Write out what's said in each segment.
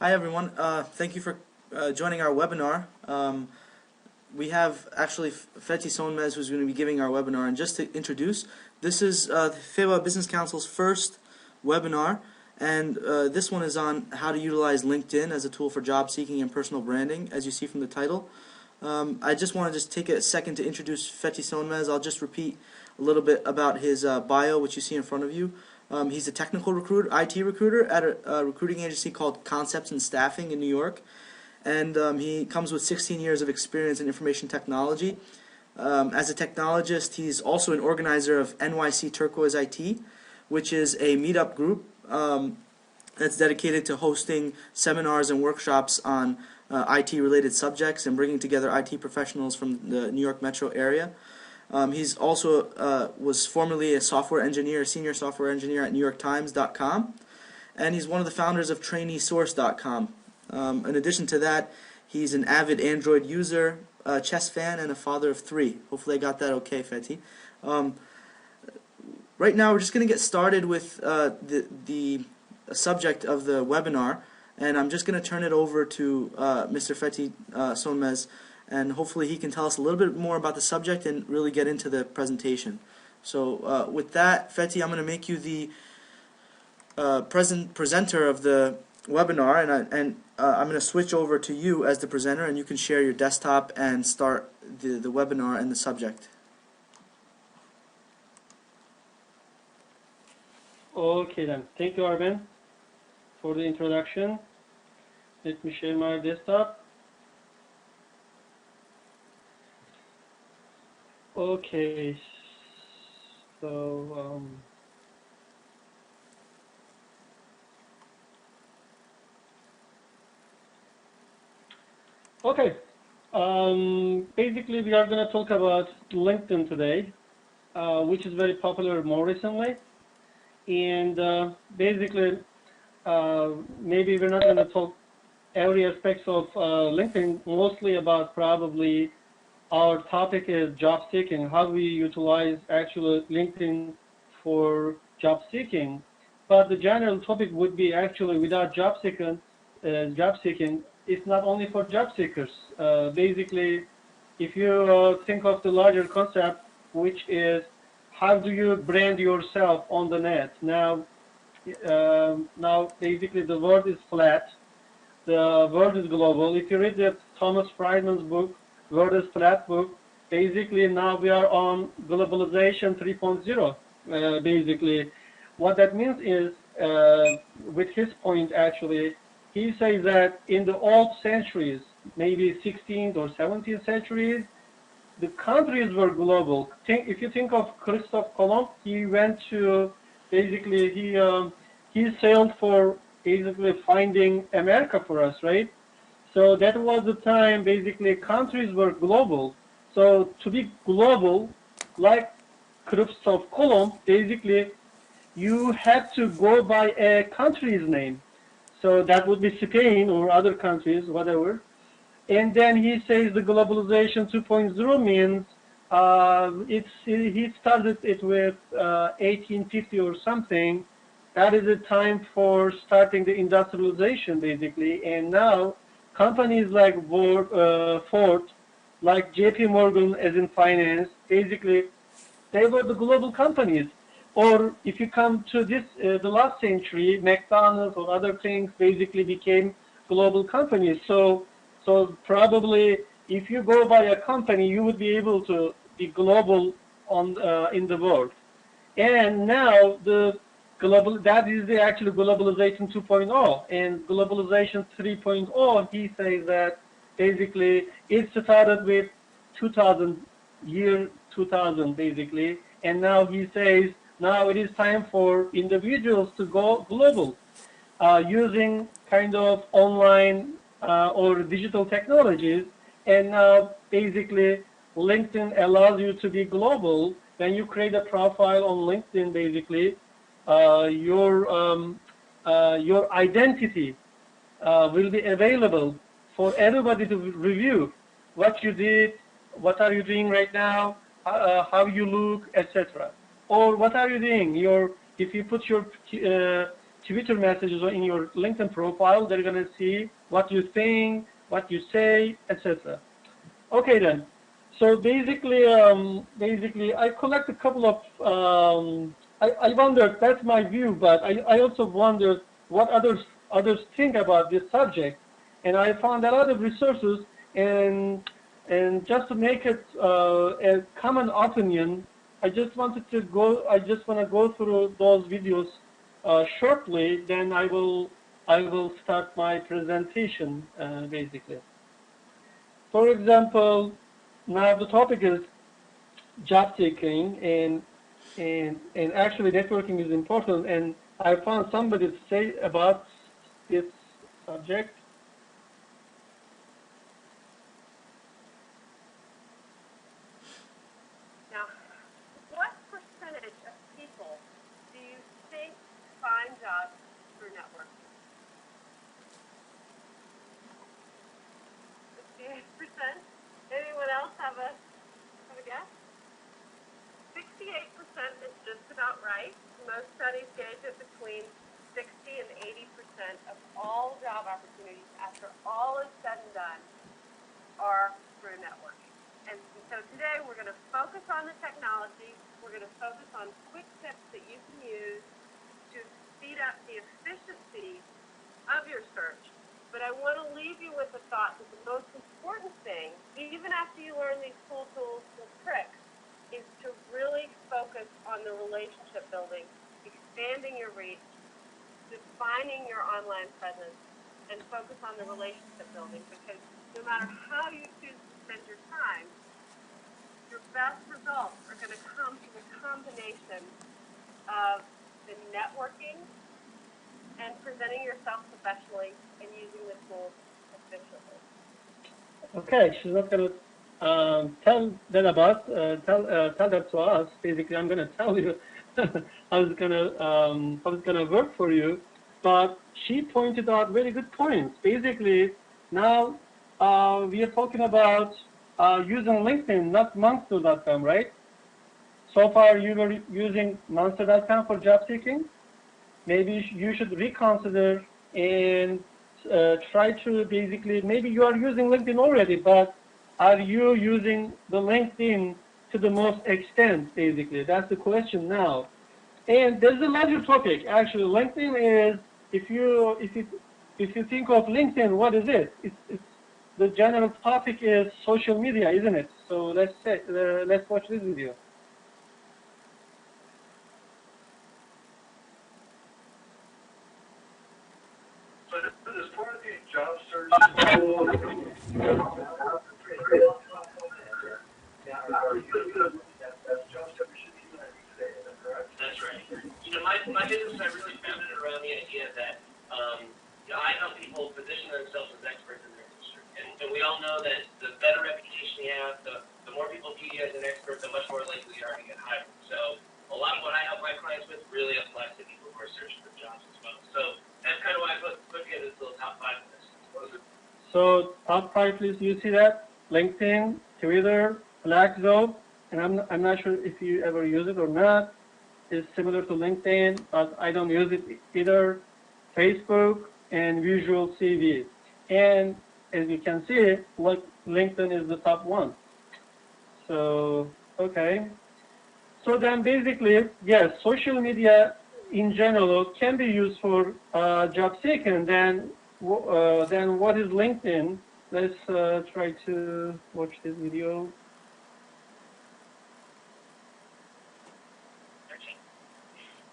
Hi everyone, thank you for joining our webinar. We have actually Fethi Sonmez who's going to be giving our webinar, and just to introduce, this is the FEBA Business Council's first webinar, and this one is on how to utilize LinkedIn as a tool for job seeking and personal branding, as you see from the title. I just want to take a second to introduce Fethi Sonmez. I'll just repeat a little bit about his bio, which you see in front of you. He's a technical recruiter, IT recruiter at a recruiting agency called Concepts and Staffing in New York, and he comes with 16 years of experience in information technology. As a technologist, he's also an organizer of NYC Turquoise IT, which is a meetup group that's dedicated to hosting seminars and workshops on IT-related subjects and bringing together IT professionals from the New York metro area. He's also was formerly a software engineer, senior software engineer at NewYorkTimes.com, and he's one of the founders of TraineeSource.com. In addition to that, he's an avid Android user, a chess fan, and a father of 3. Hopefully I got that okay, Fethi. Right now we're just going to get started with the subject of the webinar, and I'm just going to turn it over to Mr. Fethi Sonmez, and hopefully he can tell us a little bit more about the subject and really get into the presentation. So with that, Fethi, I'm going to make you the presenter of the webinar, and I'm going to switch over to you as the presenter, and you can share your desktop and start the webinar and the subject. Okay then, thank you Arben for the introduction. Let me share my desktop. Okay, so basically we are going to talk about LinkedIn today, which is very popular more recently, and basically maybe we're not going to talk every aspect of LinkedIn, mostly about probably our topic is job seeking, how we utilize actually LinkedIn for job seeking. But the general topic would be actually without job seeking, it's not only for job seekers. Basically, if you think of the larger concept, which is how do you brand yourself on the net? Now basically the world is flat, the world is global. If you read the Thomas Friedman's book, World is Flat book, basically now we are on globalization 3.0. Basically, what that means is, with his point actually, he says that in the old centuries, maybe 16th or 17th centuries, the countries were global. If you think of Christopher Columbus, he went to, basically he sailed for basically finding America for us, right? So that was the time basically countries were global. So to be global, like Christopher Columbus, basically you had to go by a country's name. So that would be Spain or other countries, whatever. And then he says the globalization 2.0 means he started it with 1850 or something. That is the time for starting the industrialization, basically. And now companies like Ford, like JP Morgan as in finance, basically they were the global companies. Or if you come to this, the last century, McDonald's or other things basically became global companies. So probably if you go by a company, you would be able to be global on in the world. And now that is the actual globalization 2.0, and globalization 3.0, he says that basically it started with 2000 basically, and now he says now it is time for individuals to go global using kind of online or digital technologies. And now basically LinkedIn allows you to be global. When you create a profile on LinkedIn, basically your identity will be available for everybody to review what you did, what are you doing right now, how you look, etc. Or what are you doing? If you put your Twitter messages or in your LinkedIn profile. They're going to see what you think, what you say, etc. Okay then. So basically, I collect a couple of. I wondered. That's my view, but I also wondered what others think about this subject, and I found a lot of resources. And just to make it a common opinion, I just want to go through those videos shortly. Then I will start my presentation basically. For example, now the topic is job seeking, and actually networking is important. And I found somebody to say about this subject. Now, what percentage of people do you think find jobs through networking? 68%? Anyone else have a guess? 68% is just about right. Most studies gauge it between 60 and 80% of all job opportunities after all is said and done are through networking. And so today we're going to focus on the technology. We're going to focus on quick tips that you can use to speed up the efficiency of your search. But I want to leave you with the thought that the most important thing, even after you learn these cool tools and tricks, is to really focus on the relationship building, expanding your reach, defining your online presence, and focus on the relationship building, because no matter how you choose to spend your time, your best results are going to come from a combination of the networking and presenting yourself professionally and using the tools efficiently. Okay, she's not going to tell that to us. Basically, I'm going to tell you how it's going to work for you. But she pointed out very good points. Basically, now we are talking about using LinkedIn, not Monster.com, right? So far, you were using Monster.com for job seeking. Maybe you should reconsider and try to basically, maybe you are using LinkedIn already, but are you using the LinkedIn to the most extent, basically? That's the question now. And there's a larger topic, actually. LinkedIn is, if you think of LinkedIn, what is it? It's the general topic is social media, isn't it? So let's watch this video. So as part of the job search, that's right. My business, I really founded it around the idea that I help people position themselves as experts in their industry. And we all know that the better reputation you have, the more people view you as an expert, the much more likely you are to get hired. So a lot of what I help my clients with really applies to people who are searching for jobs as well. So that's kind of why I put together this little top 5 list. So top 5 list, you see that? LinkedIn, Twitter, Blackzone, and I'm not sure if you ever use it or not. It's similar to LinkedIn, but I don't use it either. Facebook and Visual CV. And as you can see, LinkedIn is the top one. So, okay. So then basically, yes, social media in general can be used for job seeking. Then what is LinkedIn? Let's try to watch this video. Searching.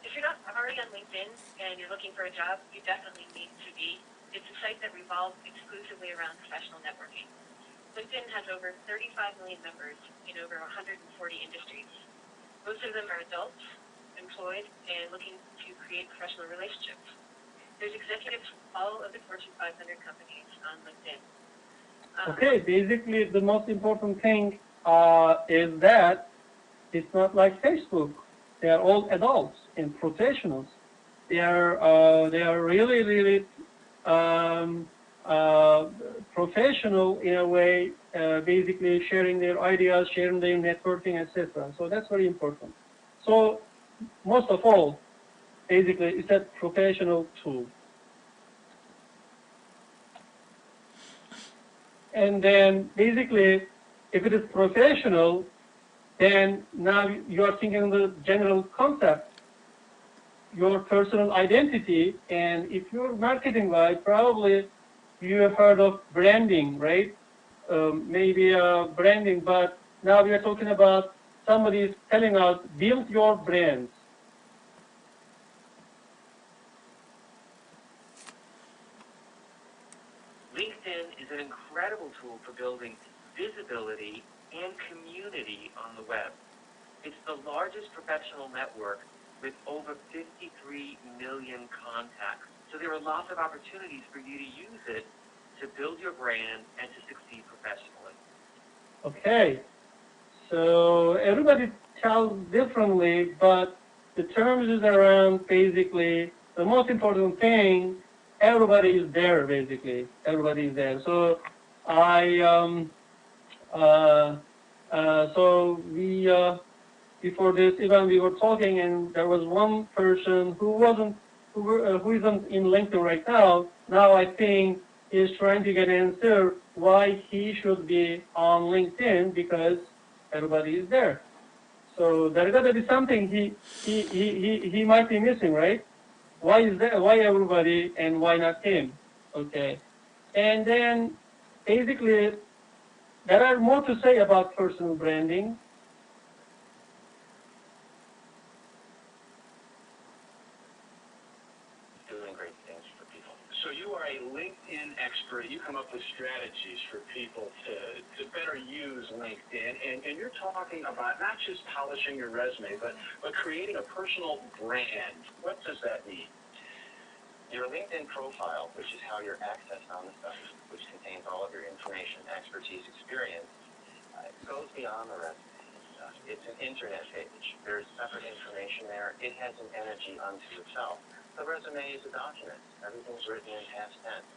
If you're not already on LinkedIn and you're looking for a job, you definitely need to be. It's a site that revolves exclusively around professional networking. LinkedIn has over 35 million members in over 140 industries. Most of them are adults, employed, and looking to create professional relationships. There's executives from all of the Fortune 500 companies on LinkedIn. Okay, basically the most important thing is that it's not like Facebook. They are all adults and professionals. They are really professional in a way, basically sharing their ideas, sharing their networking, etc. So that's very important. So most of all, basically it's a professional tool. And then basically, if it is professional, then now you are thinking of the general concept, your personal identity. And if you're marketing wise, probably you have heard of branding, right? Maybe branding, but now we are talking about somebody is telling us, build your brand. LinkedIn is an incredible tool for building visibility and community on the web. It's the largest professional network with over 53 million contacts. So there are lots of opportunities for you to use it to build your brand and to succeed professionally. Okay, so everybody tells differently, but the terms is around basically the most important thing. Everybody is there, basically. Everybody is there. So so we before this event we were talking, and there was one person who isn't in LinkedIn right now. Now I think he's trying to get an answer why he should be on LinkedIn, because everybody is there. So there's got to be something he might be missing, right? Why is that? Why everybody and why not him? Okay, and then basically there are more to say about personal branding. Doing great things for people. So you are a LinkedIn expert. You come up with strategies for people to better use LinkedIn. And you're talking about not just polishing your resume, but creating a personal brand. What does that mean? Your LinkedIn profile, which is how you're accessed on the site, which contains all of your information, expertise, experience, goes beyond the resume. It's an internet page. There's separate information there. It has an energy unto itself. The resume is a document. Everything's written in past tense.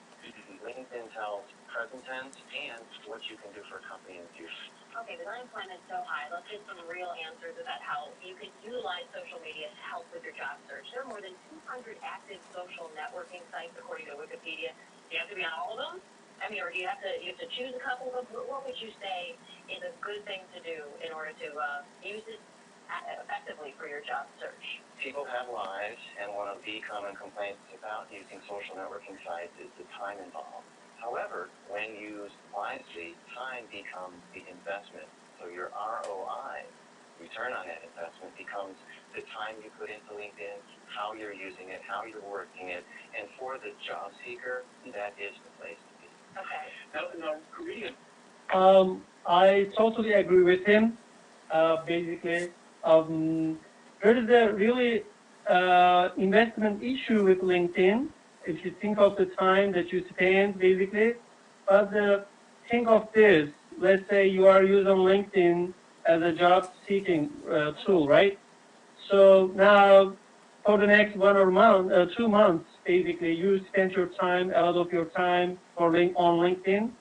LinkedIn tells present tense and what you can do for a company in the future. Okay, the unemployment is so high. Let's get some real answers about how you can utilize social media to help with your job search. There are more than 200 active social networking sites, according to Wikipedia. Do you have to be on all of them? I mean, or do you have to choose a couple of them? What would you say is a good thing to do in order to use it effectively for your job search? People have lives, and one of the common complaints about using social networking sites is the time involved. However, when used wisely, time becomes the investment. So your ROI, return on that investment, becomes the time you put into LinkedIn, how you're using it, how you're working it, and for the job seeker, that is the place to be. Okay. Now, Korean. I totally agree with him. Basically, there is a really investment issue with LinkedIn. If you think of the time that you spend, basically, but think of this. Let's say you are using LinkedIn as a job seeking tool, right? So now, for the next 2 months, basically, you spend your time, a lot of your time on LinkedIn.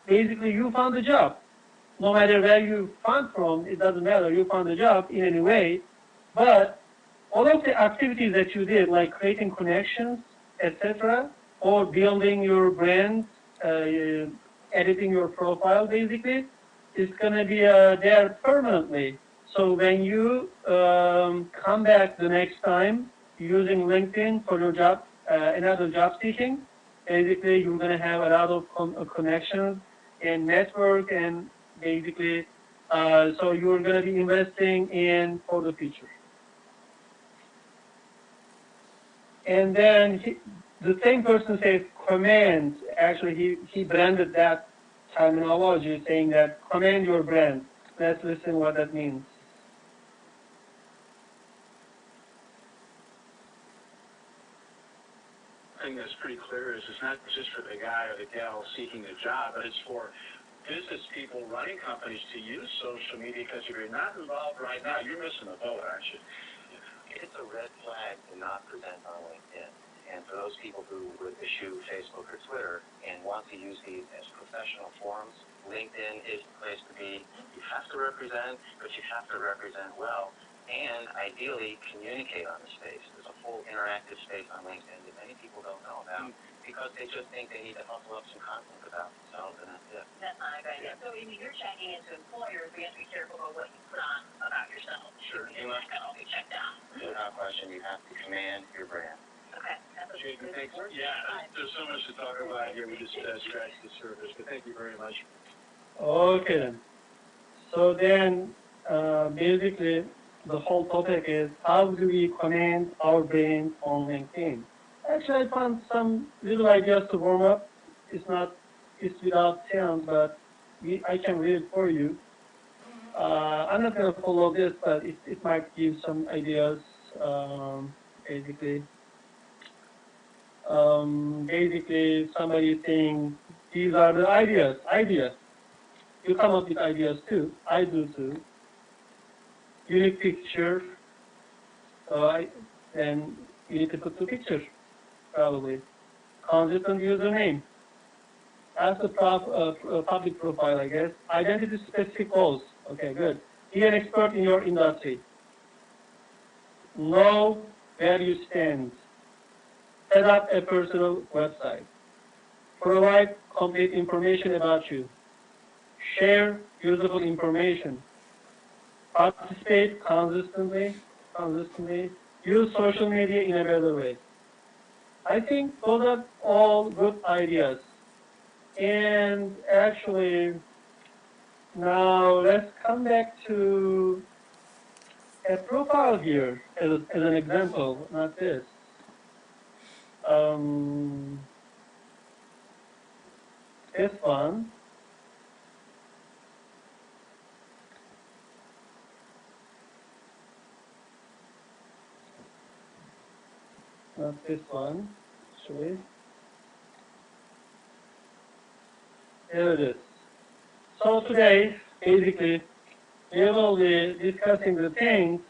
Basically, you found a job. No matter where you found from, it doesn't matter. You found a job in any way. But all of the activities that you did, like creating connections, etc., or building your brand, editing your profile, basically, is going to be there permanently. So when you come back the next time using LinkedIn for your job, another job seeking, basically you're going to have a lot of connections and network, and basically, so you're going to be investing in for the future. And then the same person says command. Actually, he branded that terminology, saying that command your brand. Let's listen what that means. Thing that's pretty clear is it's not just for the guy or the gal seeking a job, but it's for business people running companies to use social media, because if you're not involved right now, you're missing the boat, aren't you? It's a red flag to not present on LinkedIn. And for those people who would eschew Facebook or Twitter and want to use these as professional forums, LinkedIn is the place to be. You have to represent, but you have to represent well. and ideally communicate on the space. There's a whole interactive space on LinkedIn that many people don't know about because they just think they need to hustle up some content about themselves, and that's it. That's not a good idea. So when you're checking into employers, we have to be careful about what you put on about yourself. Sure. You must all be checked out. Without question, you have to command your brand. Okay. That's a Jay, good thanks. word. Yeah, there's so much to talk about here. We just scratched the surface, but thank you very much. Okay then. So then, basically, the whole topic is how do we command our brains on LinkedIn? Actually, I found some little ideas to warm up. It's without sound, but I can read it for you. I'm not going to follow this, but it might give some ideas, basically. Basically, somebody is saying, these are the ideas. You come up with ideas too. I do too. Unique picture. Then you need to put the picture, probably. Consistent username. That's the public profile, I guess. Identity specific goals. Okay, good. Be an expert in your industry. Know where you stand. Set up a personal website. Provide complete information about you. Share usable information. Participate consistently. Use social media in a better way. I think those are all good ideas. And actually, now let's come back to a profile here as an example, not this. This one. Not this one, actually. Here it is. So today, basically, we will be discussing the things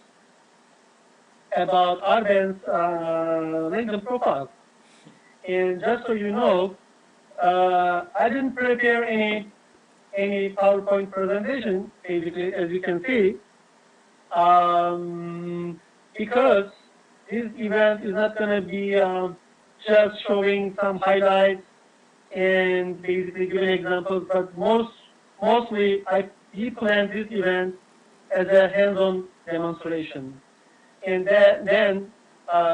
about Arben's LinkedIn profile. And just so you know, I didn't prepare any PowerPoint presentation, basically, as you can see, because this event is not going to be just showing some highlights and basically giving examples, but mostly we planned this event as a hands-on demonstration. And then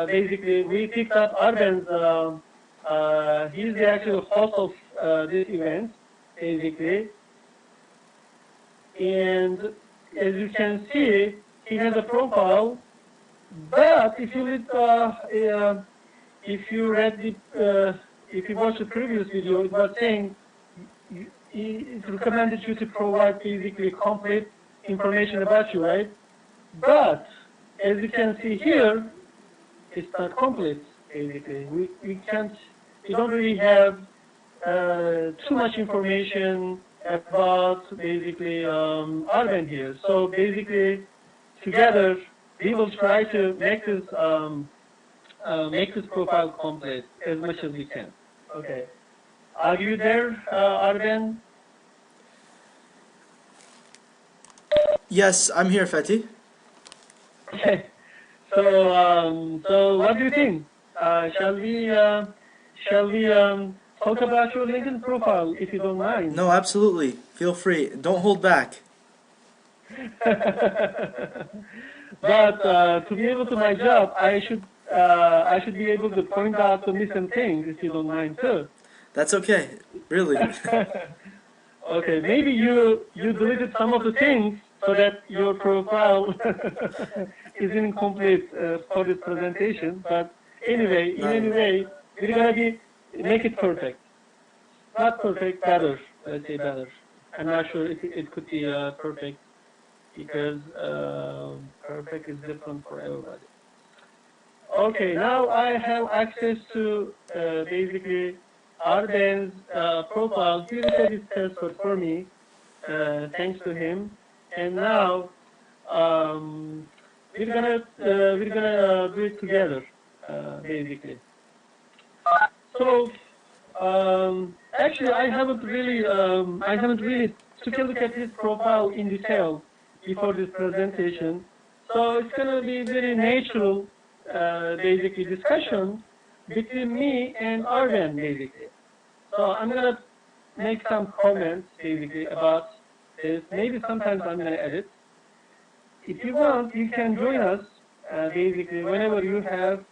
basically we picked up Arben's, he's the actual host of this event, basically. And as you can see, he has a profile, but if you watch the previous video, it was saying it recommended you to provide basically complete information about you, right? But as you can see here, it's not complete. Basically, we don't really have too much information about basically Arben here. So basically, together we will try to make this profile complete as much as we can. Okay. Are you there, Arben? Yes, I'm here, Fethi. Okay. So what do you think? Shall we talk about your LinkedIn profile, if you don't mind? No, absolutely. Feel free. Don't hold back. But to be able to do my job, I should be able to point out the missing things, if you don't mind too. That's okay. Really. Okay, maybe you deleted some of the things so that your profile is incomplete for this presentation. But anyway, in any way, we're gonna make it perfect. Not perfect, better. Let's say better. I'm not sure if it could be perfect because perfect is different for everybody. Okay, now I have access to basically Arben's profile. He reset his password for me, thanks to him. And now we're gonna do it together, basically. So actually, I haven't really took a look at his profile in detail before this presentation. So it's going to be very natural, basically, discussion between me and Arben, basically. So I'm going to make some comments, basically, about this. Maybe sometimes I'm going to edit. If you want, you can join us, basically, whenever you have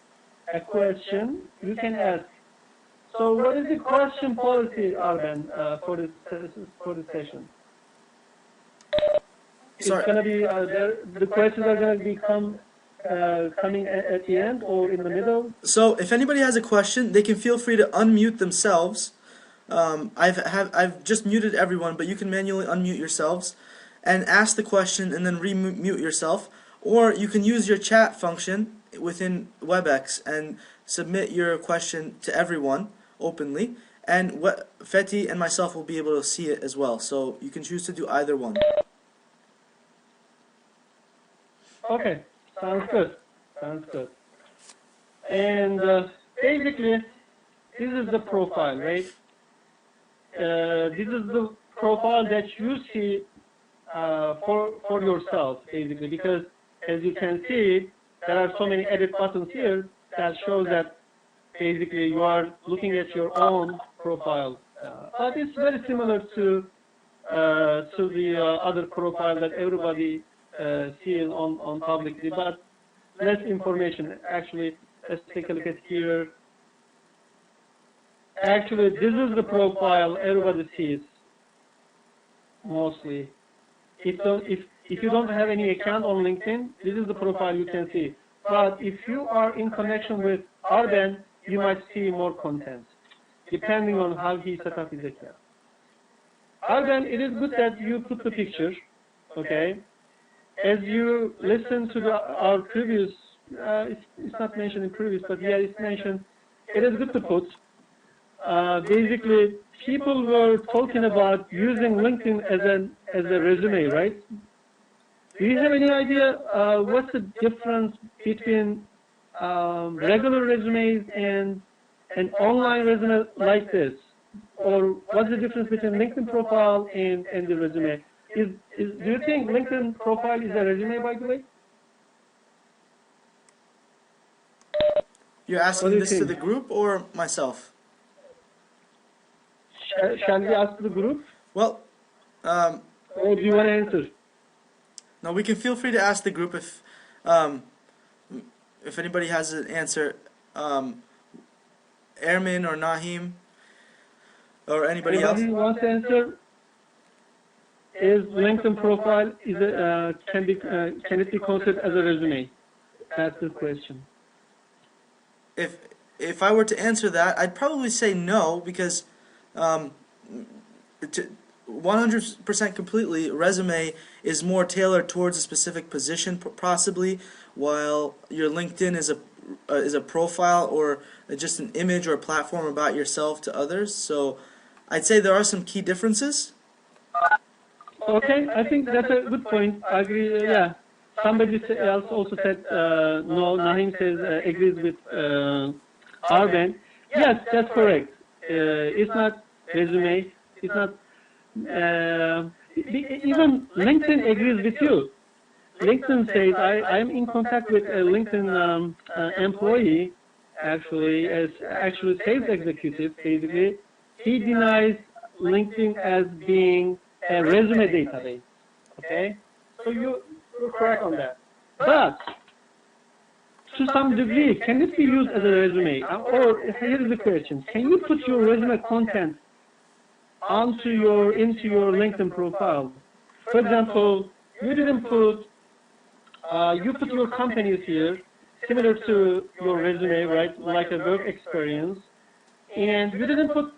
a question, you can ask. So what is the question policy, Arben, for this session? Sorry. It's going to be, the questions are going to be coming at the end or in the middle? So if anybody has a question, they can feel free to unmute themselves. I've just muted everyone, but you can manually unmute yourselves and ask the question and then re-mute yourself. Or you can use your chat function within Webex and submit your question to everyone openly. And Fethi and myself will be able to see it as well. So you can choose to do either one. Okay, sounds good. Sounds good. And basically, this is the profile, right? This is the profile that you see for yourself, basically, because as you can see, there are so many edit buttons here that shows that basically you are looking at your own profile. But it's very similar to the other profile that everybody sees on publicly, but less information. Actually, let's take a look at here. Actually, this is the profile everybody sees mostly. If you don't have any account on LinkedIn, this is the profile you can see. But if you are in connection with Arben, you might see more content, depending on how he set up his account. Arben, it is good that you put the picture, okay? As you listen to our previous, it's not mentioned in previous, but yeah, it's mentioned. It is good to put. Basically, people were talking about using LinkedIn as a resume, right? Do you have any idea what's the difference between regular resumes and an online resume like this? Or what's the difference between LinkedIn profile and the resume? Do you think LinkedIn profile is a resume, by the way? You're asking this to the group or myself? Shall we ask the group? Well, or do you want to answer? No, we can feel free to ask the group if anybody has an answer. Ermin or Nahim or anybody else. Anybody wants to answer? Is LinkedIn profile can it be considered as a resume? That's the question. If I were to answer that, I'd probably say no, because 100% completely, resume is more tailored towards a specific position, possibly, while your LinkedIn is a profile or just an image or a platform about yourself to others. So I'd say there are some key differences. Okay, I think that's a good point. I agree. Yeah, somebody else also said no. Nahim says agrees with Arben. Yes, that's correct. It's not resume. It's not. Even LinkedIn agrees with you. LinkedIn says I'm in contact with a LinkedIn employee, actually sales executive. Basically, he denies LinkedIn as being a resume database. Okay, so you're correct on that. But to some degree, can it be used as a resume? Or here is the question: can you put your resume content into your LinkedIn profile? For example, you didn't put you put your companies here, similar to your resume, right? Like a work experience, and you didn't put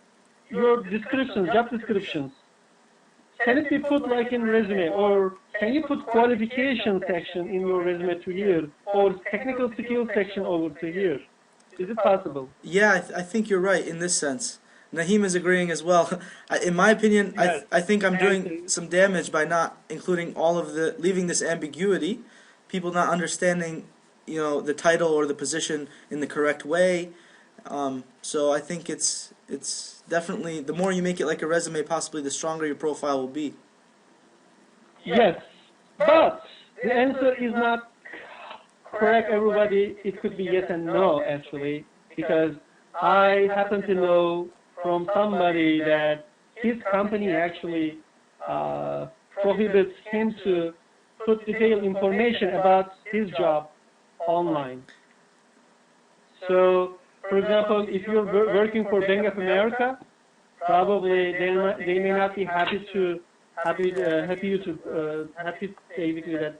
your descriptions, job descriptions. Can it be put like in resume, or can you put qualification section in your resume to here, or technical skills section over to here? Is it possible? Yeah, I think you're right in this sense. Nahim is agreeing as well. In my opinion, Yes. I think I'm doing some damage by not including leaving this ambiguity, people not understanding, the title or the position in the correct way. So I think it's definitely, the more you make it like a resume, possibly the stronger your profile will be. Yes, but the answer is not correct everybody, it could be yes and no, actually, because I happen to know from somebody that his company actually prohibits him to put detailed information about his job online. So, for example, if you're working for Bank of America, probably they may not be happy basically that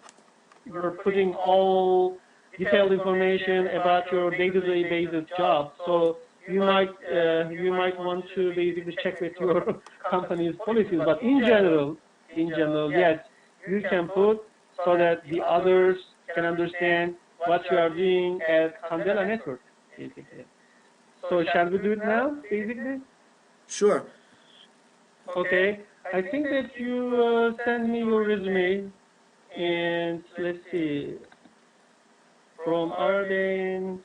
you're putting all detailed information about your day-to-day basis job. So you might want to basically check with your company's policies. But in general, yes, you can put so that the others can understand what you are doing at Candela Network, basically. So shall we do it now, basically? Sure. Okay. I think that you send me your resume, and let's see. From Arden,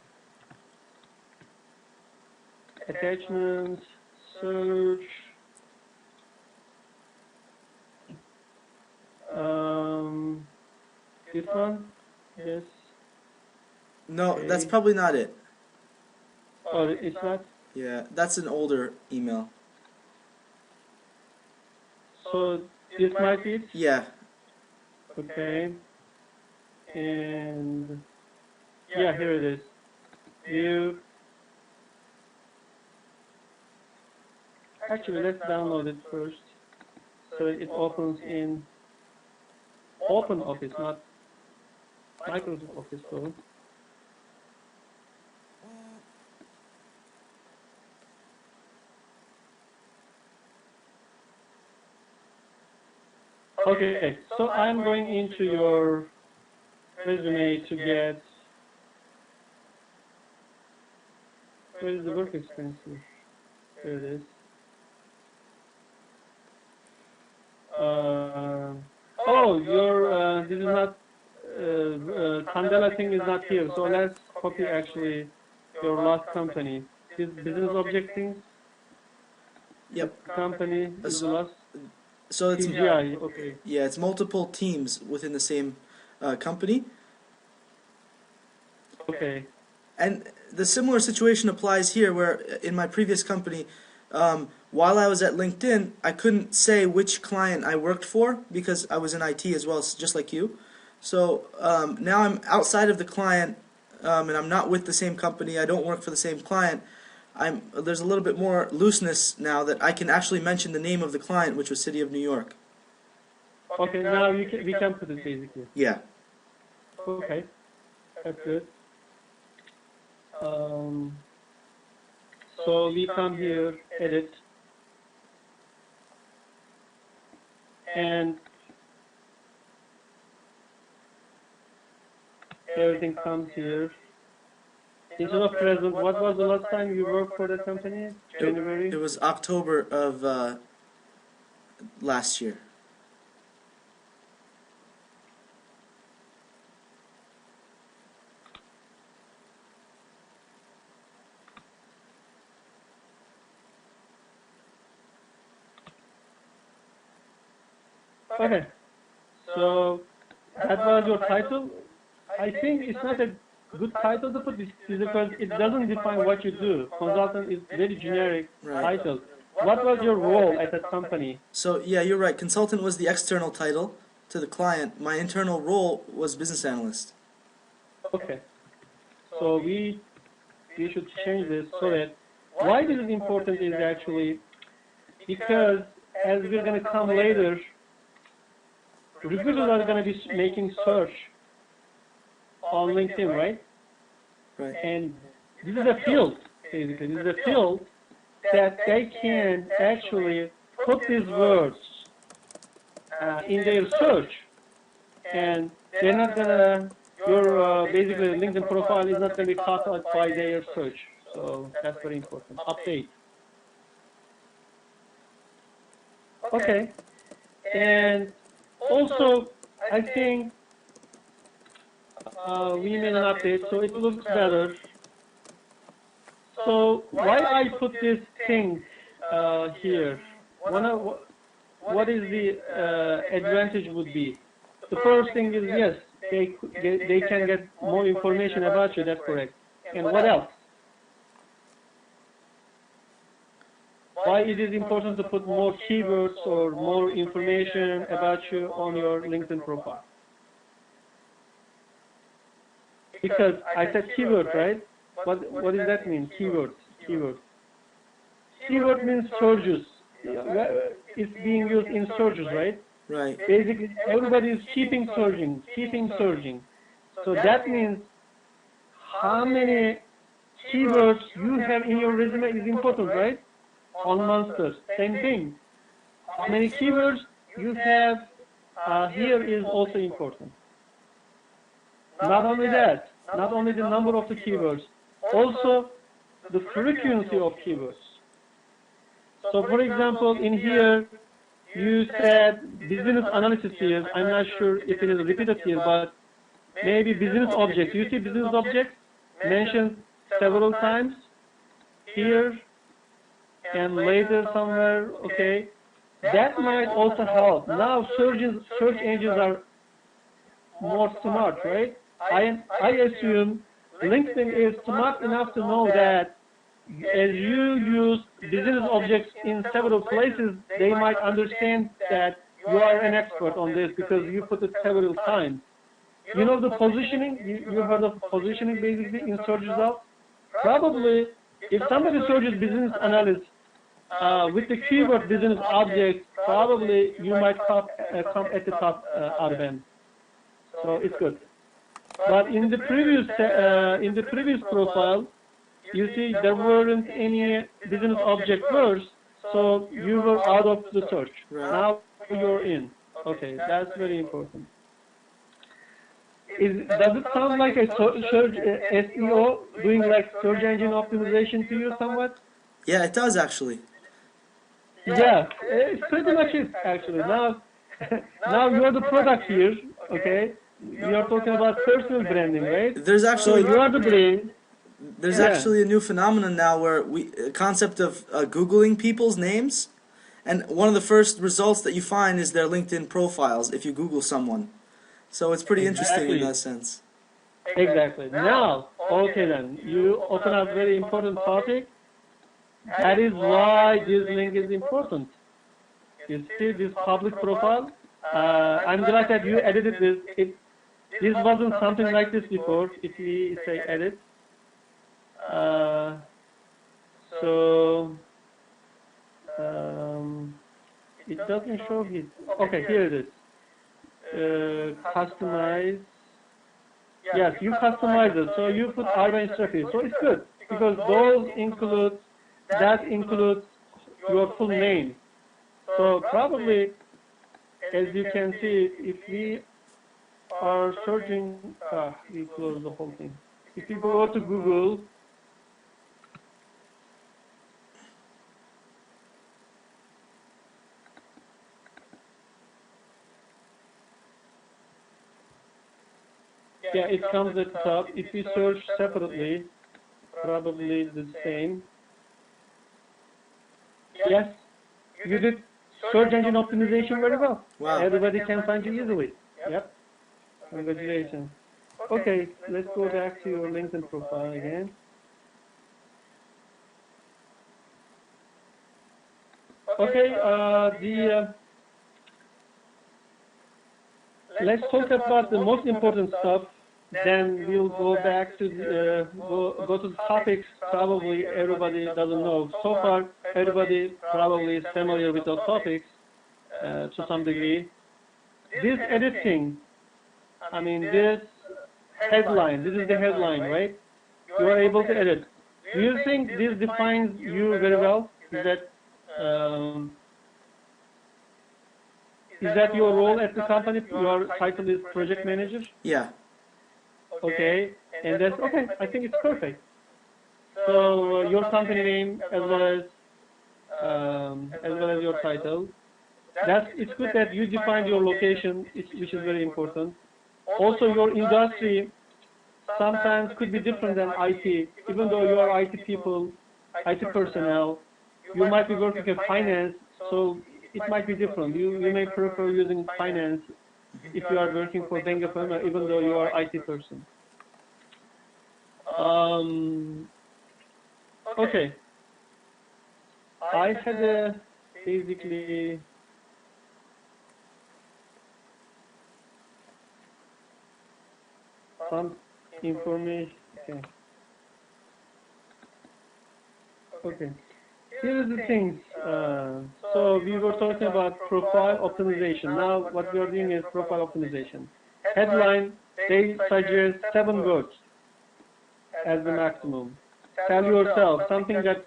attachments, search. This one? Yes. No, Okay. that's probably not it. Oh, it's not? Yeah, that's an older email. So this might be it? Yeah. Okay. And yeah, here it is. View. Actually, let's download it first. So it opens in Open Office, not Microsoft Office though. Okay, so I'm going into your resume to get, where is the work experience here? There it is. Oh, your, this is not, Candela thing is not here, so let's copy actually your last company. This business object things? Yep. Company is the last? So it's TGI, okay. Yeah, it's multiple teams within the same company. Okay. And the similar situation applies here, where in my previous company, while I was at LinkedIn, I couldn't say which client I worked for because I was in IT as well, just like you. So now I'm outside of the client, and I'm not with the same company. I don't work for the same client. There's a little bit more looseness now that I can actually mention the name of the client, which was City of New York. Okay, now we can put it basically. Yeah. Okay, that's good. So we come here, edit, and everything comes here. Instead of present, what was the last time you worked for the company? January? It was October of last year. Okay, so that was your title. I think it's not a good title to put this because it doesn't define what you do. Consultant is very generic title. What was your role at that company? So yeah, you're right. Consultant was the external title to the client. My internal role was business analyst. Okay, so we should change this so that why this is important is actually because as we're going to come later, recruiters are going to be making search on LinkedIn, right? Right. And this is a field, basically. This is a field that they can actually put these words in their search, and they're not going to, your basically LinkedIn profile is not going to be caught out by their search. So that's very important. Update. Okay. And also, I think we made an update, so it looks better. So why I put this thing here? What is the advantage would be? The first thing is, yes, they can get more information about you. That's correct. And what else? Why it is important to put more keywords or more information about you on your LinkedIn profile? Because I said keyword, right? What does that mean? Keyword. Keyword means searches. It's being used in searches, right? Right. Basically, everybody is keeping searching. So that means how many keywords you have in your resume is important, right? On Monster, same thing. How many keywords you have here is also important. Not only that, not only the number of the keywords, also the frequency of keywords. So for example, in here, you said business analysis here. I'm not sure if it is repeated here, but maybe business objects. You see business objects mentioned several times here and later somewhere, okay? That might also help. Now search engines are more smart, right? I assume LinkedIn is smart enough to know that as you use business objects in several places, they might understand that you are an expert on this because you put it several times. You know the positioning? You heard of positioning basically in search results? Probably, if somebody searches business analyst with the keyword business object, probably you might come at the top out of them. So it's good. But in the previous profile, you see there weren't any business object words, so you were out of the search. Right. Now you're in. Okay, that's very important. Does it sound like a search SEO, doing like search engine optimization to you somewhat? Yeah, it does actually. Yeah, it's pretty much it actually. Now, now you're the product here, okay? You're talking about personal branding, right? There's So actually you're the brain. there's Yeah. actually a new phenomenon now where a concept of Googling people's names, and one of the first results that you find is their LinkedIn profiles if you Google someone. So it's pretty interesting in Exactly. that sense. Exactly. Now, okay then, you open up a very important topic. That is why this link is important. You see this public profile? I'm glad that you edited this. This wasn't something like this before, if we say edit. So, it doesn't show it. Okay, here it is. Customize. Yes, you customize it. So you put Arba instructor. So it's good because that includes your full name. So probably, as you can see, if we are searching, we close the whole thing. If you go to Google, yeah, it comes at the top. If you search separately, probably the same. Yes, you did search engine optimization very well. Wow. Everybody can find you easily. Yep. Congratulations. Okay, let's go back to your LinkedIn profile again. Okay, let's talk about the most important stuff. Then we'll go back to go to the topics. Probably everybody doesn't know. So far, everybody probably is familiar with those topics to some degree. This editing, I mean, this headline. This is the headline, right? You are able to edit. Do you think this defines you very well? Is that your role at the company? Your title is project manager? Yeah. Okay, and that's okay. I think it's perfect. So your company name as well as your title. It's good that you defined your location, which is very important. Also, your industry sometimes could be different than IT. Even though you are IT people, IT personnel, you might be working in finance, so it might be different. You may prefer using finance if you are working for Dengue firm, even though you are IT person. Okay. I had basically some information. Okay. Here's the thing. So we were talking about profile optimization. Now what we are doing is profile optimization. Headline, they suggest 7 words as the maximum. Tell yourself something that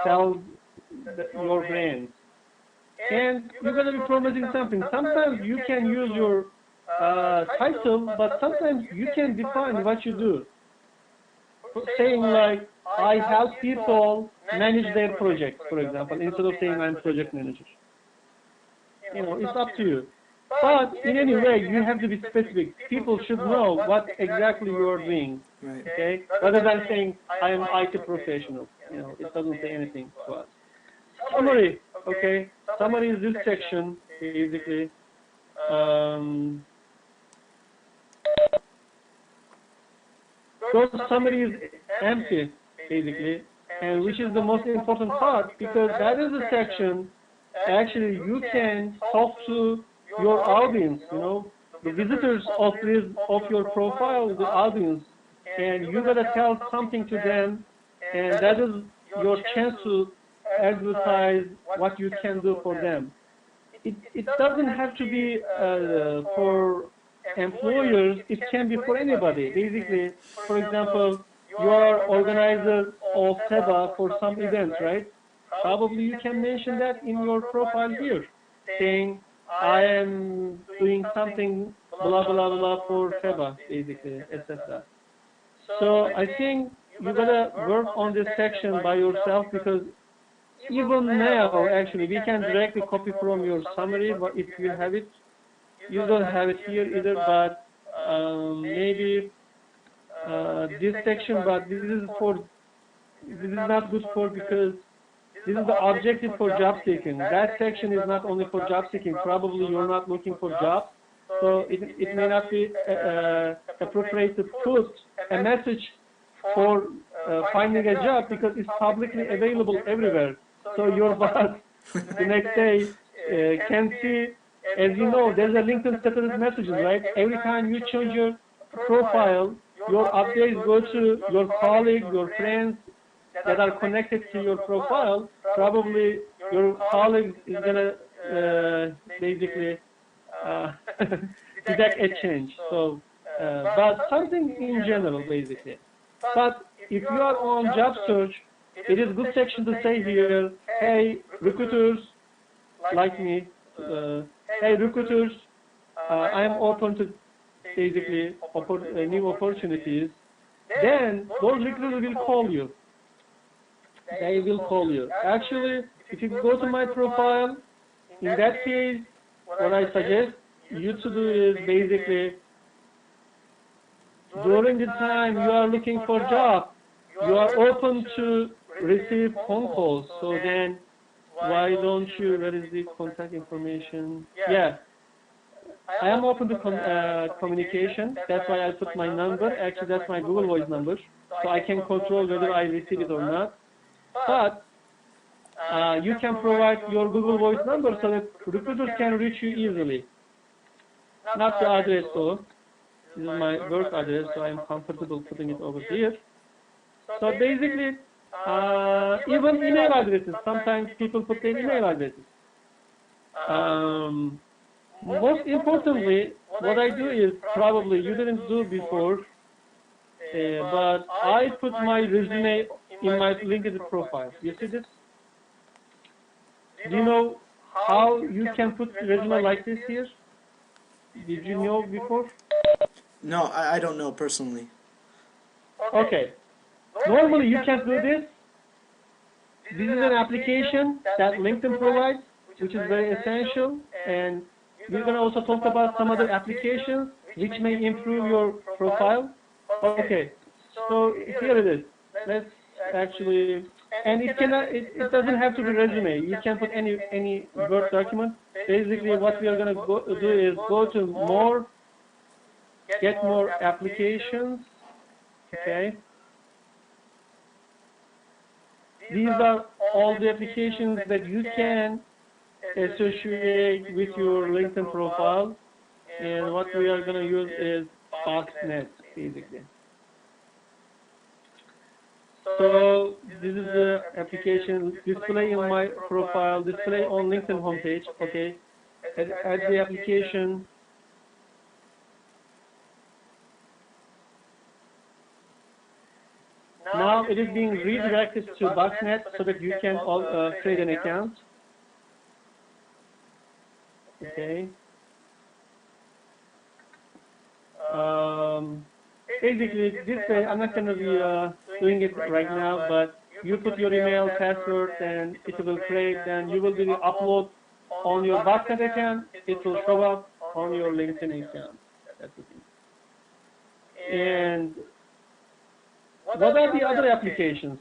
sells your brand. And you're going to be promoting something. Sometimes you can use your title, but sometimes you can define what you do. Saying like, I help people manage their projects, for example, instead of saying I'm project manager. You know, it's up to you. But in any way, you have to be specific. People should know what exactly you are doing, okay? Rather than saying I am IT professional. You know, it doesn't say anything to us. Summary, okay? Summary is this section, basically. Those summary is empty, basically, and which is the most important part, because that is the section actually you can talk to your audience, you know, the visitors of your profile, the audience, and you gotta tell something to them, and that is your chance to advertise what you can do for them. It doesn't have to be for employers, it can be for anybody. Basically, for example, you are organizer of FEBA for some events, right? Probably you can mention that in your profile here, saying, I am doing something, blah, blah, blah, for FEBA, basically, etc. So I think you gotta work on this section by yourself, because even now, actually, we can directly copy from your summary, but if you have it, you don't have it here either, but maybe this section, but this is not good for, because this is the objective for job seeking. That section is not only for job seeking. Probably you're not looking for jobs, so it may not be appropriate to put a message for finding a job, because it's publicly available everywhere. So your boss the next day can see, as you know, there's a LinkedIn status messages, right? Every time you change your profile, your updates go to your colleagues, your friends that are connected to your profile. Probably your colleague is gonna basically detect a change. So, but something in general, basically. But if you are on job search, it is a good section to say here, hey, recruiters like me, hey, recruiters, I am open to basically new opportunities. Then those recruiters will call you. They will call you. Actually, if you go to my profile, in that case, what I suggest you to do is basically, during the time you are looking for a job, you are open to receive phone calls. So then, why don't you, where is the contact information? Yeah, I am open to communication. That's why I put my number. Actually, that's my Google Voice number. So I can control whether I receive it or not. But you can provide your Google Voice number so that recruiters can reach you easily. Not the address though. This is my work address, so I'm comfortable putting it over here. So basically, even email addresses, sometimes people put their email addresses. Most importantly, what I do is, probably you didn't do before, but I put my resume in my LinkedIn profile. You see this? Do you know how you can put resume like this here? Did you know before? No, I don't know personally. Okay. Normally you can do this. This is an application that LinkedIn provides, which is very essential, and we're going to also talk about some other applications which may improve your profile. Okay, so here it is. Let's actually, And it cannot. It doesn't have to be resume. You can put any Word document. Basically, what we are going to do is go to more, get more applications. Okay. These are all the applications that you can associate with your LinkedIn profile. And what we are going to use is Boxnet, basically. So this is the application, display in my profile, display on LinkedIn homepage. Okay, add the application. Now it is being redirected to Boxnet so that you can create an account. Okay. Basically, this way, I'm not going to be doing it right now, but you put your email, password, and it will create, and you will be upload on your Boxnet account. It will show up on your LinkedIn account. That's the thing. And what are the other applications?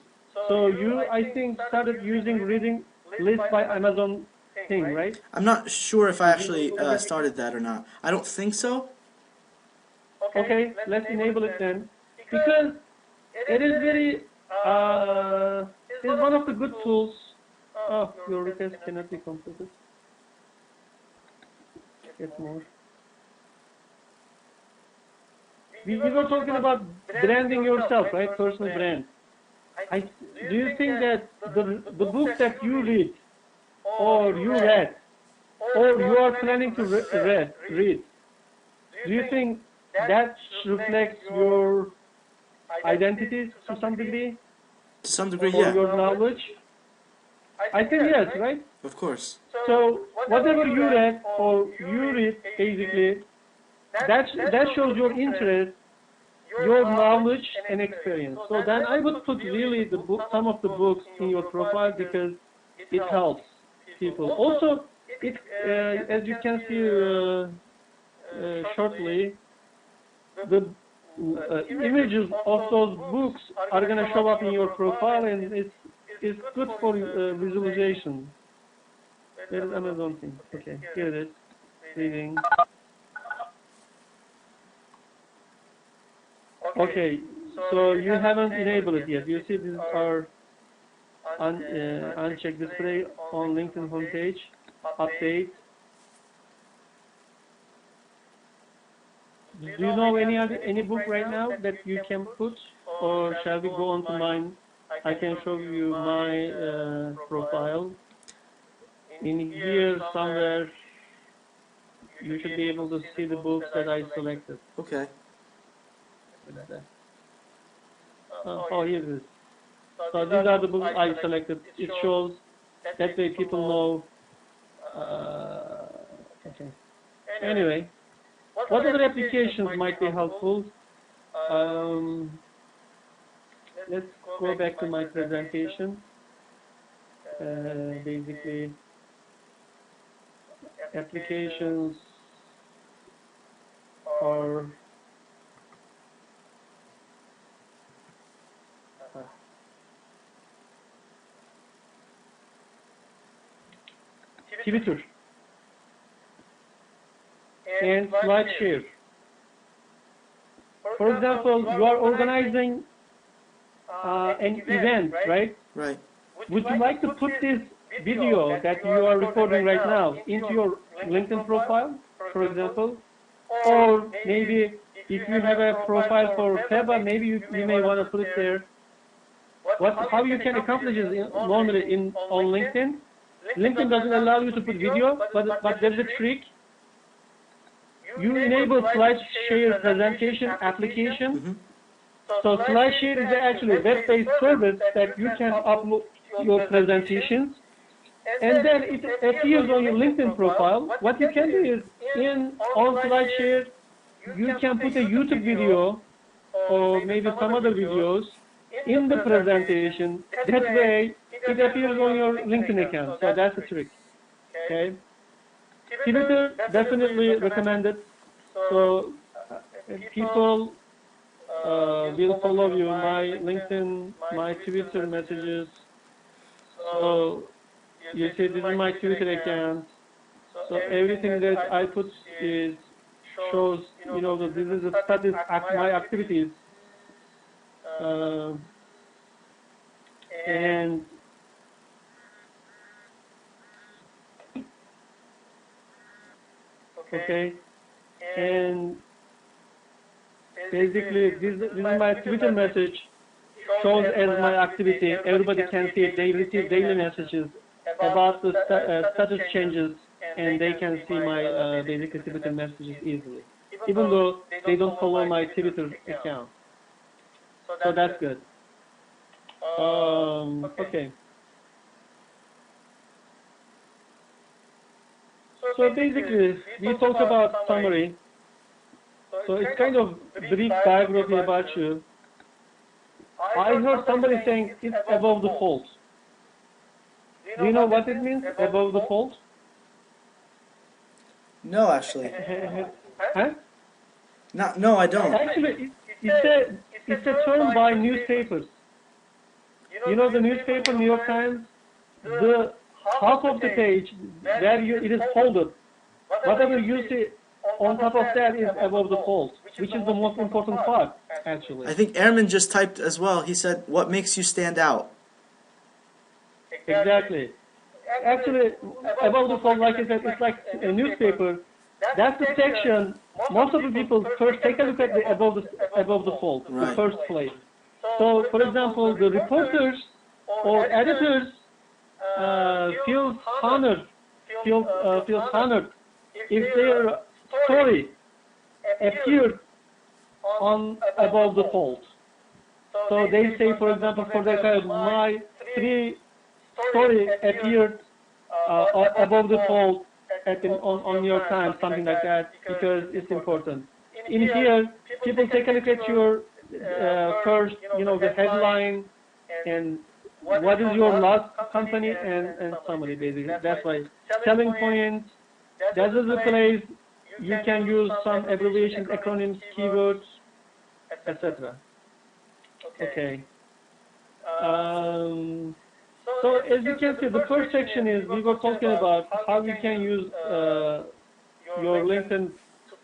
So you, I think, started using reading list by Amazon thing, right? I'm not sure if I actually started that or not. I don't think so. Okay, let's enable it then, because it is very, it's one of the good tools. Oh, your request cannot be completed. Get more. We were talking about branding yourself, right? Personal brand. Do you think that the book that you read, or you read, or you are planning to read, do you think that reflects your identity to some degree? To some degree, Or yeah. your knowledge? I think yes, right? Of course. So whatever you read or you read, basically, that shows your interest, your knowledge and experience. So then I would put really some of the books in your profile because it helps people. Also, it as you can see shortly, the images of those books are going to show up in your profile, and it's good for visualization. There is Amazon thing. Okay, here it is. Reading. Okay, so you haven't enabled it yet. You see these are unchecked display on LinkedIn homepage. Update. Do you know any book right now that you can put, or shall we go on to mine? I can show you my profile. In here somewhere, you should be able to see the books that I selected. Okay. What is that? Oh, here it is. So these are the books I selected. It shows, that way people know. Okay. Anyway, what other applications might be helpful? Let's go back to my presentation. Basically, applications are Twitter and SlideShare. For example, you are organizing an event, right? Right. Would you like to put this video that you are recording right now into your LinkedIn profile, for example? Or maybe if you have a profile for FEBA, maybe you may want to put it there. How you can accomplish it normally on LinkedIn? LinkedIn doesn't allow you to put video, but there's a trick. You enable SlideShare presentation application. So SlideShare is actually a web-based service that you can upload your presentations, and then it appears on your LinkedIn profile. What you can do is, on SlideShare, you can put a YouTube video or maybe some other videos in the presentation. That way, it appears on your LinkedIn account. So that's the trick. Okay. Twitter, definitely recommended. So people will follow you. My LinkedIn, my Twitter messages So you see, this is my Twitter account. So everything that I put is shows, that this is the status my activities, and okay, and basically this is my Twitter message shows as my activity. Everybody can see it. They receive daily messages about the status changes, and they can see my basically Twitter messages easily, even though they don't follow my Twitter account. So that's good. Okay. So basically, we talked about summary. So it's kind of brief biography about you. I heard somebody saying it's above the fold. Do you know what it means, above the fold? No, actually. Huh? No, I don't. Actually, it's a term by newspapers. You know the newspaper, New York Times? The half of the page, where it is folded. Whatever you see on top of that is above the fold, which is the most important part, actually. I think Airman just typed as well. He said, "What makes you stand out?" Exactly. Actually, above the fold, like I said, it's like a newspaper. That's the section. Most of the people first take a look at the above the fold, Right. the first place. So, for example, the reporters or editors feels honored if their story appeared on above the fold. So they say, for example, for their kind, my 3 story appeared above the fold on New York Times, something like that, because it's important. In here, people take a look at your first, the headline, and what is your last company, and summary, basically. That's why selling points, that is the place you can use some abbreviations, acronyms, keywords, etc. Okay. So as you can see, the first section is we were talking about how you can use your LinkedIn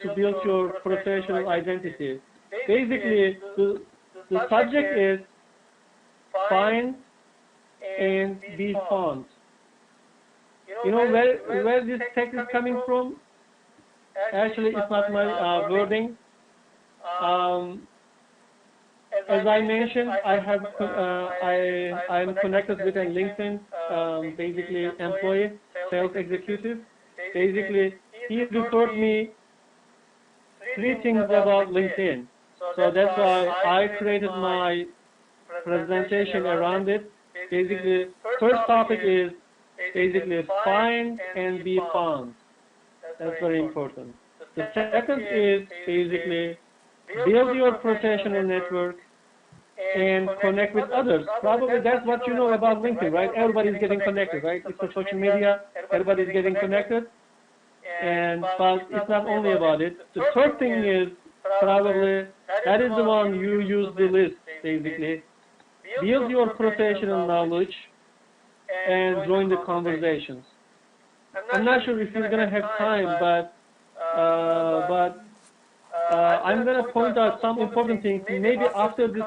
to build your professional identity. Basically, the subject is find and be found. You know where this text is coming from? Actually, it's not my wording. As I mentioned, I'm connected with a LinkedIn, basically employee, sales executive. Basically, he referred me 3 things about LinkedIn. So that's why I created my presentation around it. Basically, first topic is basically find and be found. That's very important. The second is basically build your professional network and connect with others. Probably that's what you know about LinkedIn, right? Everybody's getting connected, right? It's a social media, everybody's getting connected. But it's not only about it. The third thing is probably that is the one you use the list, basically. Build your professional knowledge and join the conversations. I'm not sure if you're going to have time, but I'm going to point out some important things. Maybe after this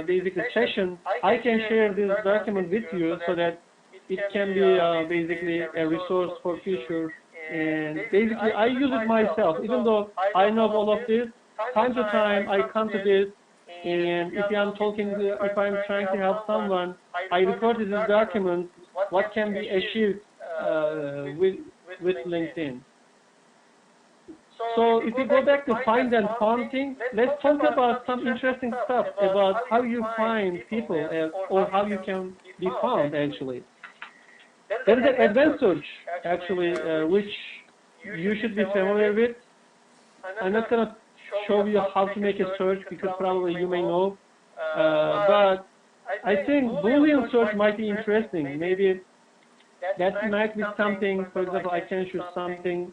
basic session, I can share this document with you so that it can be basically a resource for future. And basically, I use it myself. Even though I know all of this, time to time I come to this, and if I'm trying to help someone, I refer to this document. What can be achieved with LinkedIn? So if we go back to find and found thing, let's talk about some interesting stuff about how you find people or how you can be found, actually. There is an advanced search, actually, which you should be familiar with. I'm not going to show you how to make a search because probably you may know. But I think Boolean search might be interesting. Maybe that might be something, for example, I can choose something,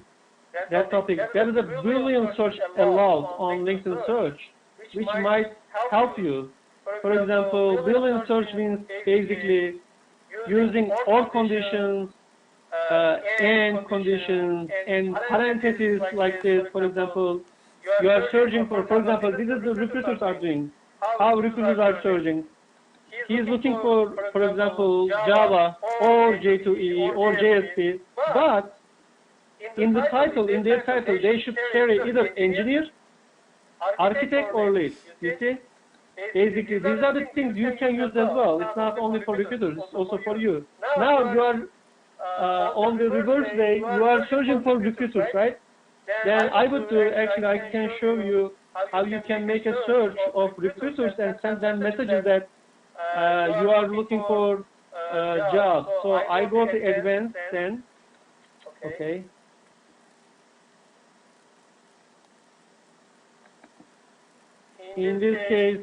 that topic. There is a Boolean search allowed on LinkedIn search, which might help you. For example, Boolean search means basically using or conditions, and conditions, and parentheses like this. For example, you are searching for example, this is the recruiters are doing, how recruiters are searching. He's looking for example, Java or J2EE or JSP, but in the title, in their title, they should carry either engineer, architect, or lead. You see? Basically, these are the things you can use as well. It's not only for recruiters, it's also for you. Now you are on the reverse way, you are searching for recruiters, right? Then I would do, actually, I can show you how you can make a search of recruiters and send them messages that you are looking for jobs. So I go to advanced then, okay. In this case,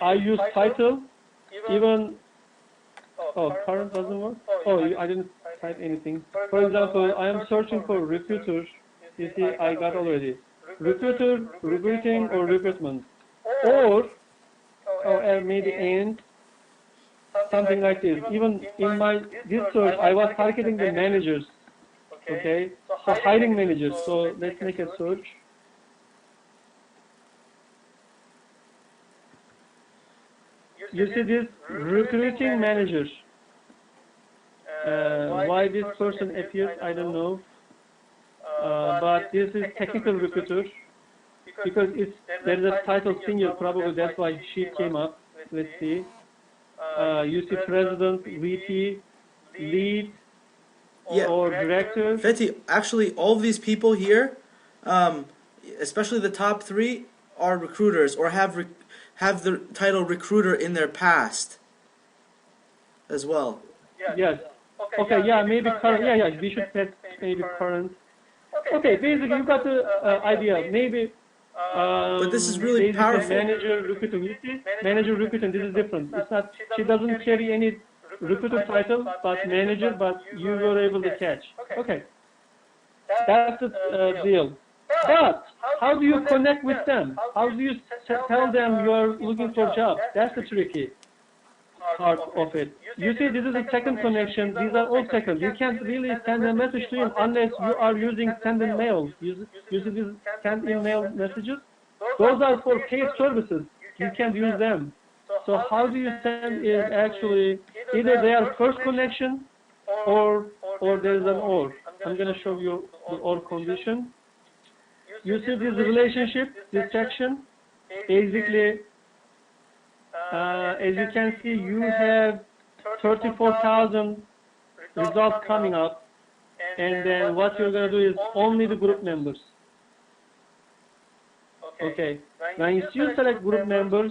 I use title, even, oh, current doesn't work? Oh, I didn't type anything. For example, I am searching for recruiter. You see, I got already. Recruiter, recruiting, or recruitment. Or maybe and, something like this. Even in this search, I was targeting the managers. Okay, so hiring managers. So let's make a search. You see this recruiting manager. Why this person appears, I don't know. But this is technical recruiter because there's a title senior, probably that's why she came up. Let's see. You see president, VP, lead, or director. Fethi, actually, all of these people here, especially the top three, are recruiters or have the title recruiter in their past as well. Yes. Okay, yeah, maybe current. Yeah, we should set maybe current. Okay, basically you got the idea. Maybe. But this is really powerful. Manager recruiting. You see, manager recruiting. This is different. It's not. She doesn't carry any recruiter title, but manager. But you were able to catch. Okay. That's the deal. But how do you connect with them? How do you tell them you are looking for a job? That's the tricky part of it. You see, this is a second connection. These are all second. You can't really send a message to him unless you are using send in mail. You see these send in mail messages? Those are for paid services. You can't use them. So how do you send is actually either they are first connection or there is an or. I'm going to show you the or condition. You see this relationship, this section, basically, as you can see, you have 34,000 results coming up, and then what you're going to do is only the group members. Okay, now you select group members,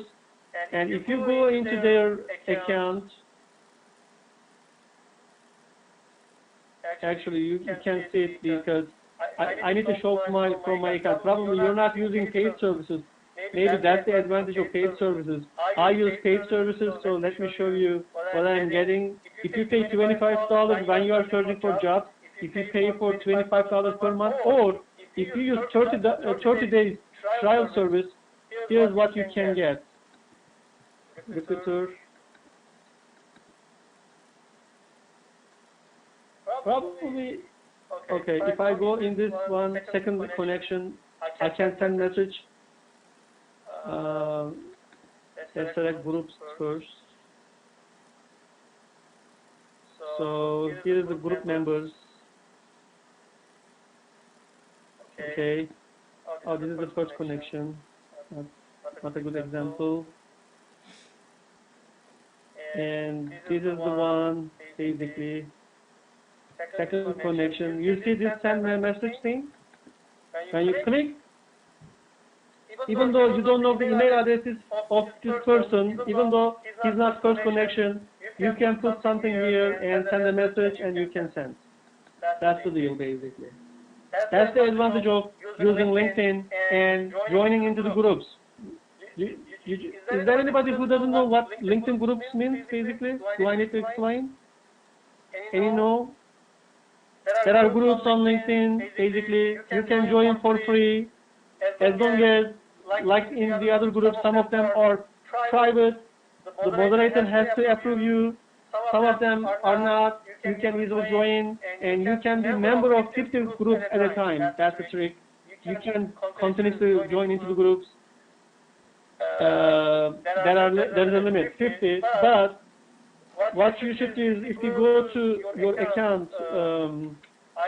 and if you go into their account, actually you can see it because I need to show from my account. Probably you're not using paid services. Maybe that's the advantage of paid services. I use paid services, so let me show you what I'm getting. If you pay $25 when you are searching for jobs, if you pay for $25 per month, or if you use 30 days trial service, here's what you can get. Recruiter. Probably, okay, if I go in this one, second connection, I can send message. Let's select groups first. So here is the group members. Okay. Oh, this is the first connection. Not a good example. And this is the one, basically. Second connection. You see this send message thing? When you click, even though you don't know the email addresses of this person, even though he's not first connection, you can put something here and send a message and you can send. That's the deal, basically. That's the advantage of using LinkedIn and joining into the groups. Is there anybody who doesn't know what LinkedIn groups means, basically? Do I need to explain? Any know? There are groups on LinkedIn, basically. You can join for free, as long as, like in the other groups, some of them are private. The moderator has to approve you. Some of them are not. You can easily join, and you can be member of 50 groups at a time. That's the trick. You can continuously join into the groups. There's a limit, 50. But what you should do is, if you go to your account,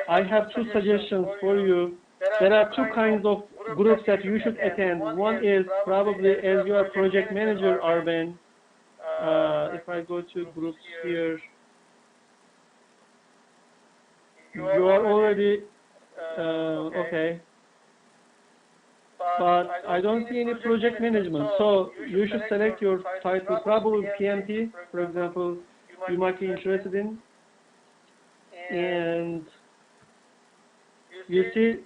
I have two suggestions for you. There are two kinds of groups that you should attend. One is probably as you are project manager, Arben. If I go to groups here, you are already okay. But I don't see any project management. So you should select your title, probably PMP, for example, you might be interested in. And you see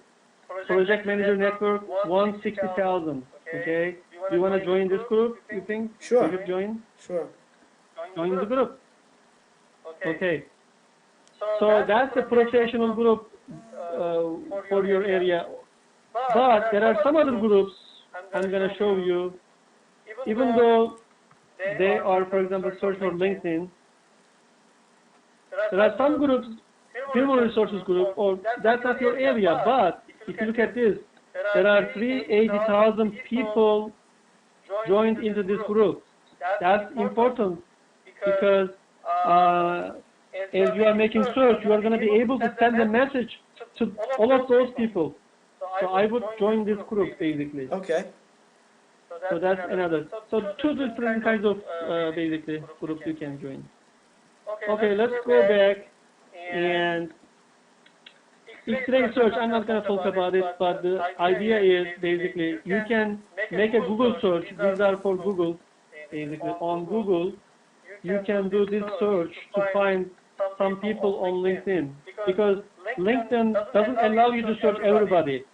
project manager network 160,000. Okay. Do you want to join this group? You think? Sure. You should join? Sure. Join the group. Okay. So that's a professional group for your area. But there are some other groups I'm going to show you, even though they are, for example, search for LinkedIn. There are some groups, human resources group, or that's not your area, but if you look at this, there are 380,000 people joined into this group. That's important because as you are making search, you are going to be able to send a message to all of those people. So I would join this group, basically. Okay. So that's another. So two different kinds of basically groups you can join. Okay, let's go back and X-ray search. I'm not going to talk about it, but the idea is basically you can make a Google search. These are for Google. Basically, on Google, you can do this search to find some people on LinkedIn, because LinkedIn doesn't allow you to search everybody.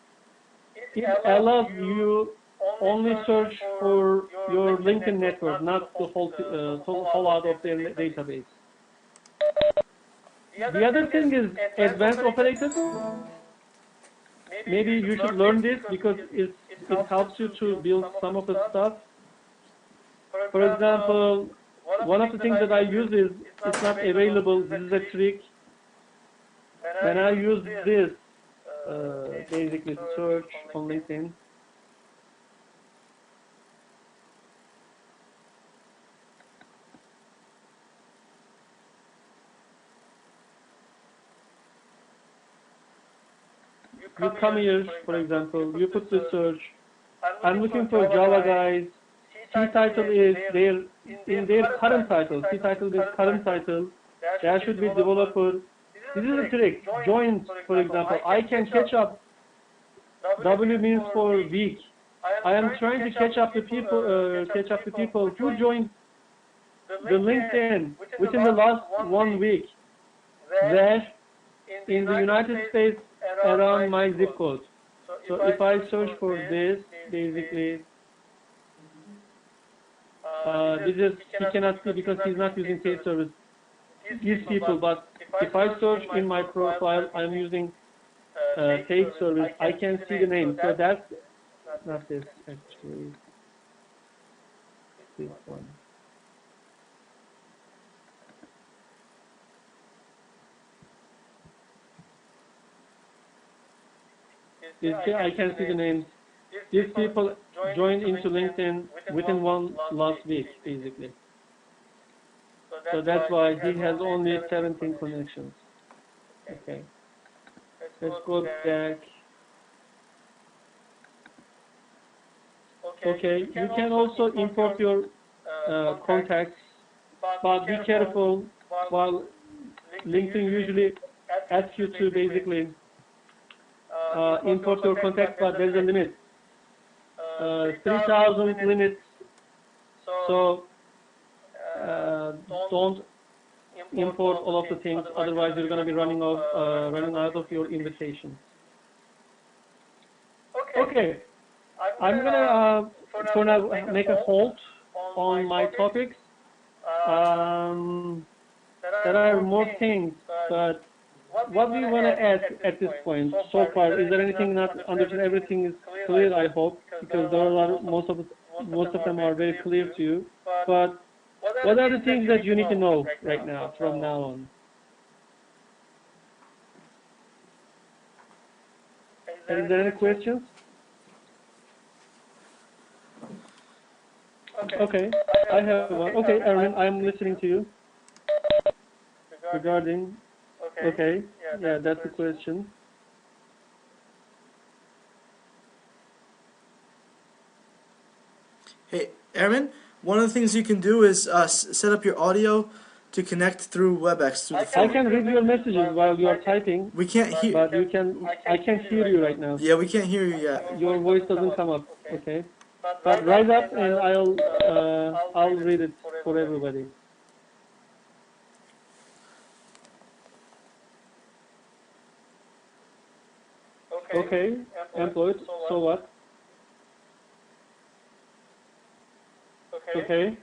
It allows you only search for your LinkedIn network, not the whole out of their database. The other thing is advanced operators. Maybe you should learn this because it helps you to build some of the stuff. For example, one of the things that I use is it's not available. This is a trick. When I use this, basically to search on LinkedIn. You come here, for example, you put the search. I'm looking for Java guys. C title is in their current title. C title is current title. There should be developer. This is a trick. Joins, for example. I can catch up. W means for week. I am trying to catch up the people who joined the LinkedIn within the last 1 week. There, in the United States, around my zip code. So if I search for this, basically, this is, he cannot see because he's not using paid service. These people, but if I search in my profile, I'm using paid service, I can see the name. So that's not this, actually. This one. I can see the names. These people joined into LinkedIn within last week, basically. So that's why he has only 17 connections. Okay. Let's go back. Okay, you can also import your contacts, but be careful. While LinkedIn usually asks you to basically import your contacts, but there's a limit. 3,000 limits. So don't import all of the things, otherwise you're going to be running out of your invitations. Okay, I'm going to for now make a halt on my topics. There are more things, but what do you want to add at this point so far? Is there anything not understood? Everything is clear, I hope, because there are most of them are very clear to you. But What are the things that you need to know right now, from now on? Is there any questions? Okay, I have one. Okay, Erwin, I'm listening to you. Regarding, okay, yeah, that's the question. Hey, Erwin, one of the things you can do is set up your audio to connect through Webex through the phone. I can read your messages while you are typing. We can't hear. But you can. I can't hear you right now. Yeah, we can't hear you yet. Your voice doesn't come up. Okay. But rise up and I'll read it for everybody. Okay. Employed. So what? Okay.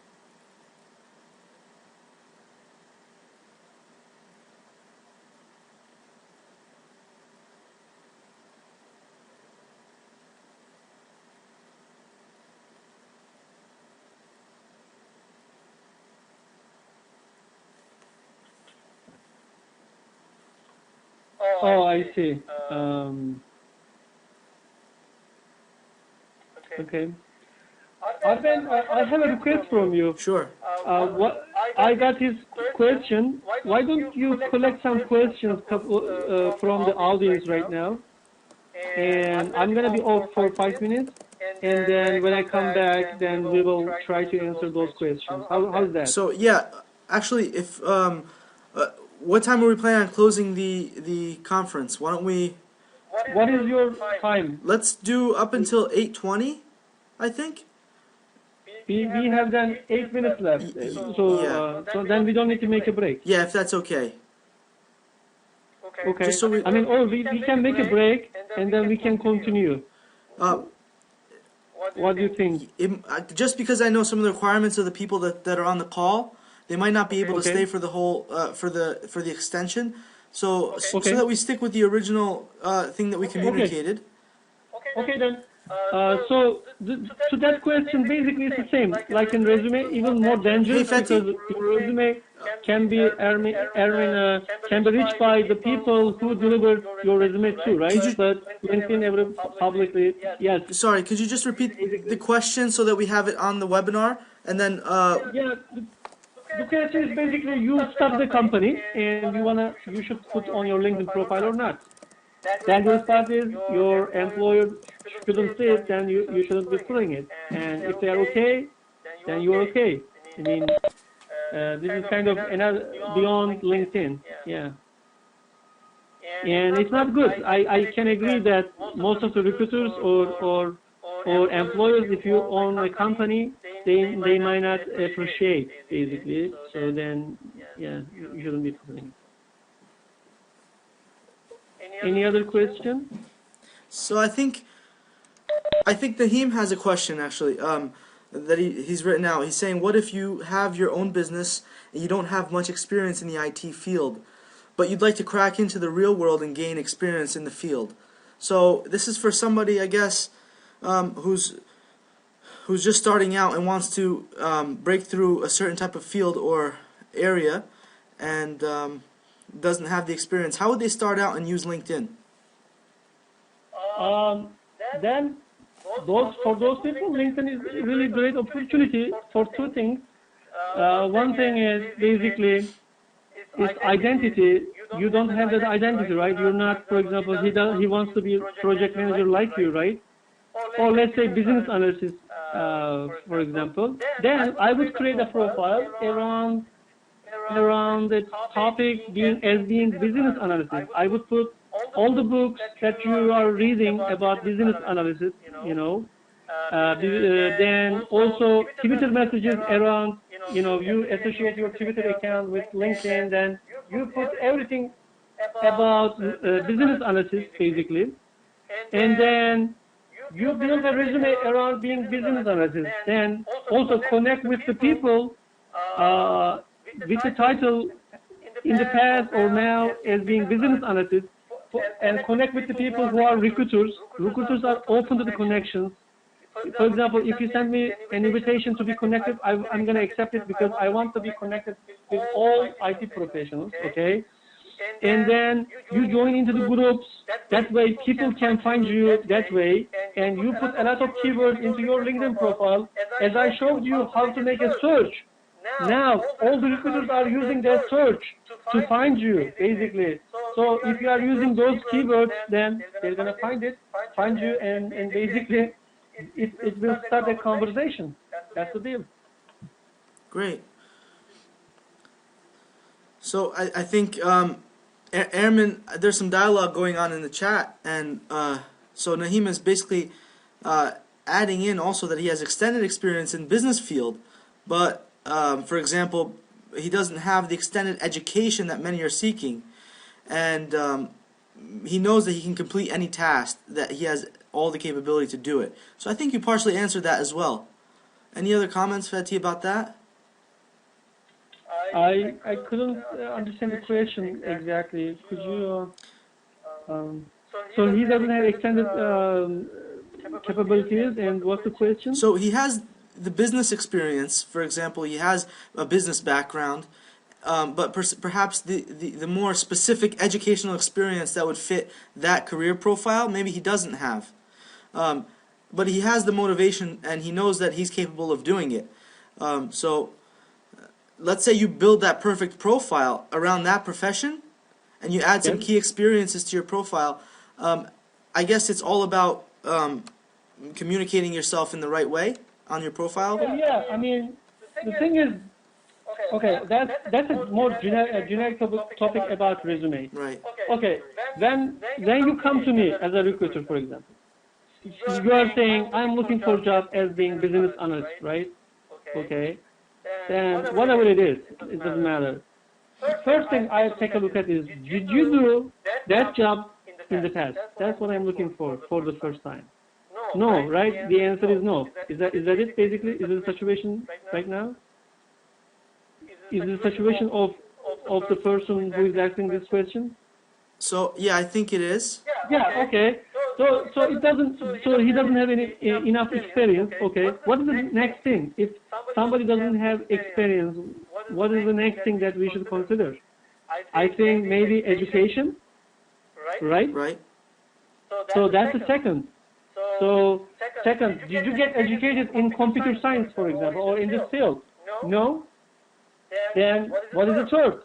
Oh, I see. Okay. Arben, I have a request from you. Sure. What I got his question. Why don't you collect some questions from the audience right now? And I'm gonna be off for 5 minutes, and then when I come back, then we will try to answer those questions. How's that? So yeah, actually, if what time are we planning on closing the conference? Why don't we? What is your time? Let's do up until 8:20, I think. We have then 8 minutes left, so then we don't need to make a break. Yeah, if that's okay. Okay. Just so we, I mean, we can make a break and then we can continue. What do you think? Just because I know some of the requirements of the people that are on the call, they might not be able to stay for the whole for the extension. So so that we stick with the original thing that we communicated. Okay then. So to that question, basically it's the same. Like in resume, even more dangerous because your resume can be can be reached by the people who delivered your resume too, right? But LinkedIn publicly, yes. Sorry, could you just repeat the question so that we have it on the webinar, and then yeah. The question is basically you start the company and you should put on your LinkedIn profile or not. Dangerous part is your employer shouldn't see it, then you shouldn't be putting it. And if they are okay, then you're okay. I mean, this is kind of another beyond LinkedIn, yeah. And it's not good. I can agree that most of the recruiters or employers, if you own a company, they might not appreciate basically. So then, yeah, you shouldn't be putting it. Any other question? So I think Naheem has a question actually that he's written out. He's saying, what if you have your own business and you don't have much experience in the IT field, but you'd like to crack into the real world and gain experience in the field? So this is for somebody, I guess, who's just starting out and wants to break through a certain type of field or area and doesn't have the experience. How would they start out and use LinkedIn? Then for those people, LinkedIn is a really great opportunity for two things. One thing is basically it's identity. You don't have that identity, right? You're not, for example, he wants to be a project manager like you, right? Or let's say business analyst, for example. Then I would create a profile around the topic being business analysis. I would put all the books that you are reading about business analysis, you know. Then also Twitter messages around, you know, you associate your Twitter account with LinkedIn, then you put everything about business analysis basically. And then you build a resume around being business analysis. Then also connect with the people with the title in the past or now as being business analyst, and connect with the people who are recruiters. Recruiters are open to the connections. for example, if you send me an invitation to be connected, I'm going to accept it because I want to be connected with all IT professionals, okay? And then you join into the groups. That way people can find you that way, and you put a lot of keywords into your LinkedIn profile. As I showed you how to make a search, now all the recruiters are using that search to find you, basically. So if you are using those keywords, then they're going to find you, and basically it will start a conversation. That's the deal. Great. So I think Airman, there's some dialogue going on in the chat, and so Naheem is basically adding in also that he has extended experience in business field, but for example, he doesn't have the extended education that many are seeking, and he knows that he can complete any task, that he has all the capability to do it. So I think you partially answered that as well. Any other comments, Fethi, about that? I couldn't understand the question exactly. Could you? So he doesn't have extended capabilities, and what's the question? So he has the business experience. For example, he has a business background, but perhaps the more specific educational experience that would fit that career profile, maybe he doesn't have. But he has the motivation, and he knows that he's capable of doing it. So let's say you build that perfect profile around that profession, and you add some key experiences to your profile. I guess it's all about communicating yourself in the right way on your profile. Well, yeah, I mean, the thing is, okay, that's a more generic topic about resume. Right. Okay, then you come to me as a recruiter, for example. You are saying, I'm looking for a job as being business analyst, right? Okay. Then whatever it is, it doesn't matter. First thing I take a look at is, did you do that job in the past? That's what I'm looking for the first time. No, right? The answer is no. Is that it basically? Is it the situation right now? Is it the situation of the person who is asking this question? So yeah, I think it is. Yeah, okay. So it doesn't. So he doesn't have any enough experience. Okay. What is the next thing? If somebody doesn't have experience, what is the next thing that we should consider? I think maybe education. Right. Right. So that's the second. So second, did you get educated in computer science, for example, or in this field? No. Then what is the third?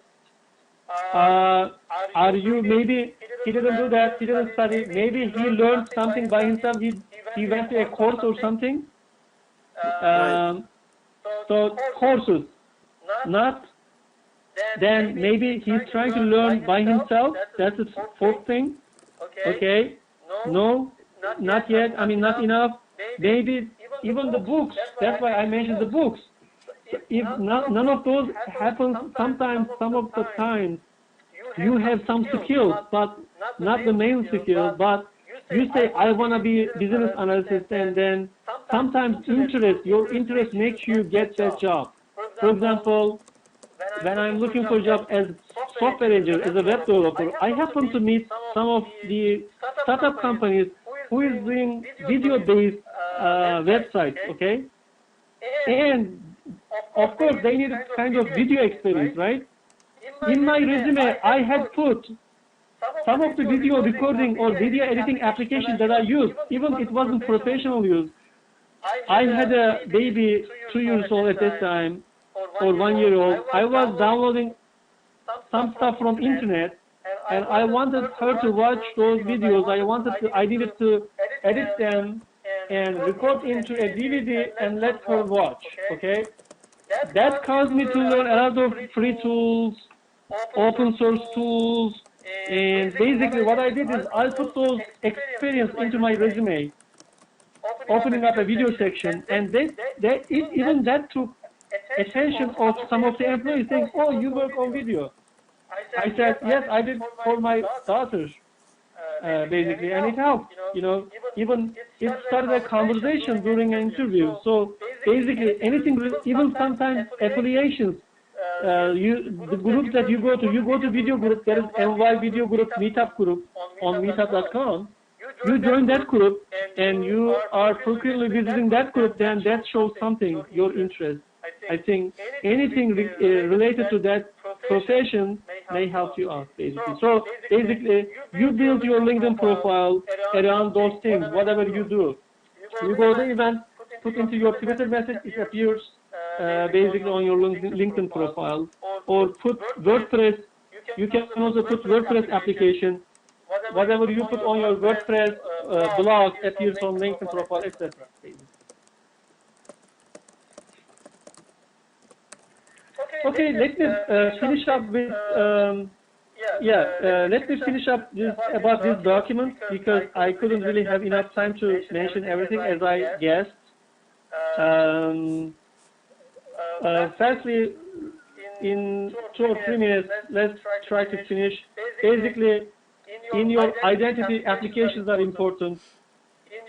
Are you, maybe he didn't do that, he didn't study, maybe he learned something by himself, he went to a course or something. So courses, not, then maybe he's trying to learn by himself. That's the fourth thing. Okay, no, not yet, I mean not enough. Maybe even the books, that's why I mentioned the books. If none of those happens, sometimes, some of the time, you have some skills, but not the main skill, but you say, I want to be business analyst, and then sometimes your interest makes you get that job. For example, when I'm looking for a job as software engineer, as a web developer, I happen to meet some of the startup companies who is doing video-based websites, okay? And of course, they need a kind of video experience, right? In my resume, I had put some of the video recording or video editing applications that I used, even it wasn't professional use. I had a baby 2 years old at that time, or 1 year old. I was downloading some stuff from internet, and I wanted her to watch those videos. I needed to edit them and record into a DVD and let her watch, okay? That caused me to learn a lot of free tools, open source tools, and basically what I did is I put those experience into my resume, opening up a video section, and even that took attention of some of the employees saying, oh, you work on video. I said, yes, I did for my daughters, basically, and it helped, even it started a conversation during an interview. So basically anything, even sometimes affiliations, the groups that you go to video group, there is NY video group, meetup group on meetup.com. you join that group and you are frequently visiting that group, then that shows something, your interest. I think anything related to that profession may help you out, basically. So basically, you build your LinkedIn profile around those things, whatever you do. You go to the event, put into your Twitter message, it appears basically on your LinkedIn profile, or put WordPress. You can also put WordPress application. Whatever you put on your WordPress blog appears on LinkedIn profile, etc. Okay, let me finish up with let me finish up this about this document, because I couldn't really have enough time to mention everything as I guessed. Firstly, in 2 or 3 minutes, let's try to finish. Basically, in your identity, applications are important.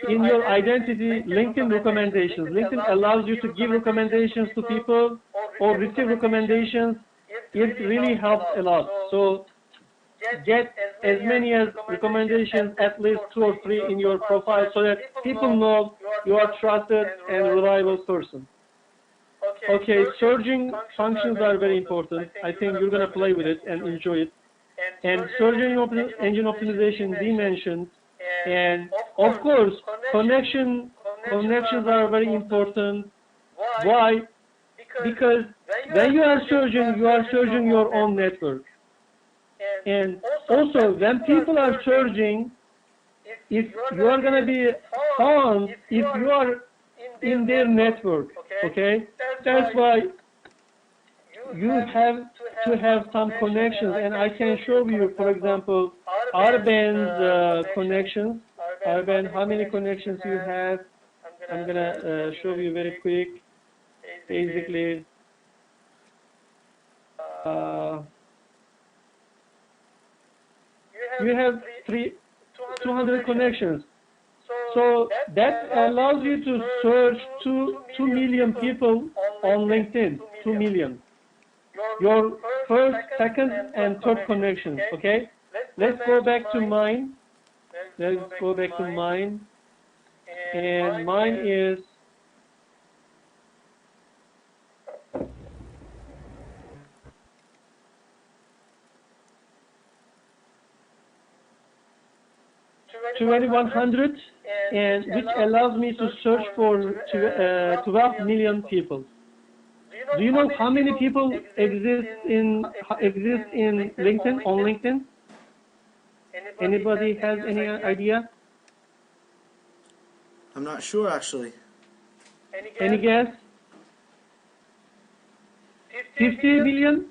In your identity, LinkedIn recommendations. LinkedIn allows you to give recommendations to people or receive recommendations. It really helps a lot. So get as many as recommendations, at least 2 or 3 in your profile, so that people know you are a trusted and reliable person. Okay, searching functions are very important. I think you're going to play with it and enjoy it. And search engine optimization we mentioned. And of course, connections are very important. Why? Because when you are searching your own network. And also, when people are searching, if you are going to be found, if you are in their network, okay? That's why you have to have some connections, and I can show you, for example, Arben's connections. Arben, how many connections you have? I'm gonna show you very quick. Basically, you have 200 connections. So that allows you to search 2 million people on LinkedIn. 2 million. Your first, second, and third connections. Okay. Let's go back to mine. Let's go back to mine. And mine is $2,100, and which allows me to search for 12 million people. Do you know how many people exist in LinkedIn, on LinkedIn? Anybody has any idea? I'm not sure, actually. Any guess? 50 million?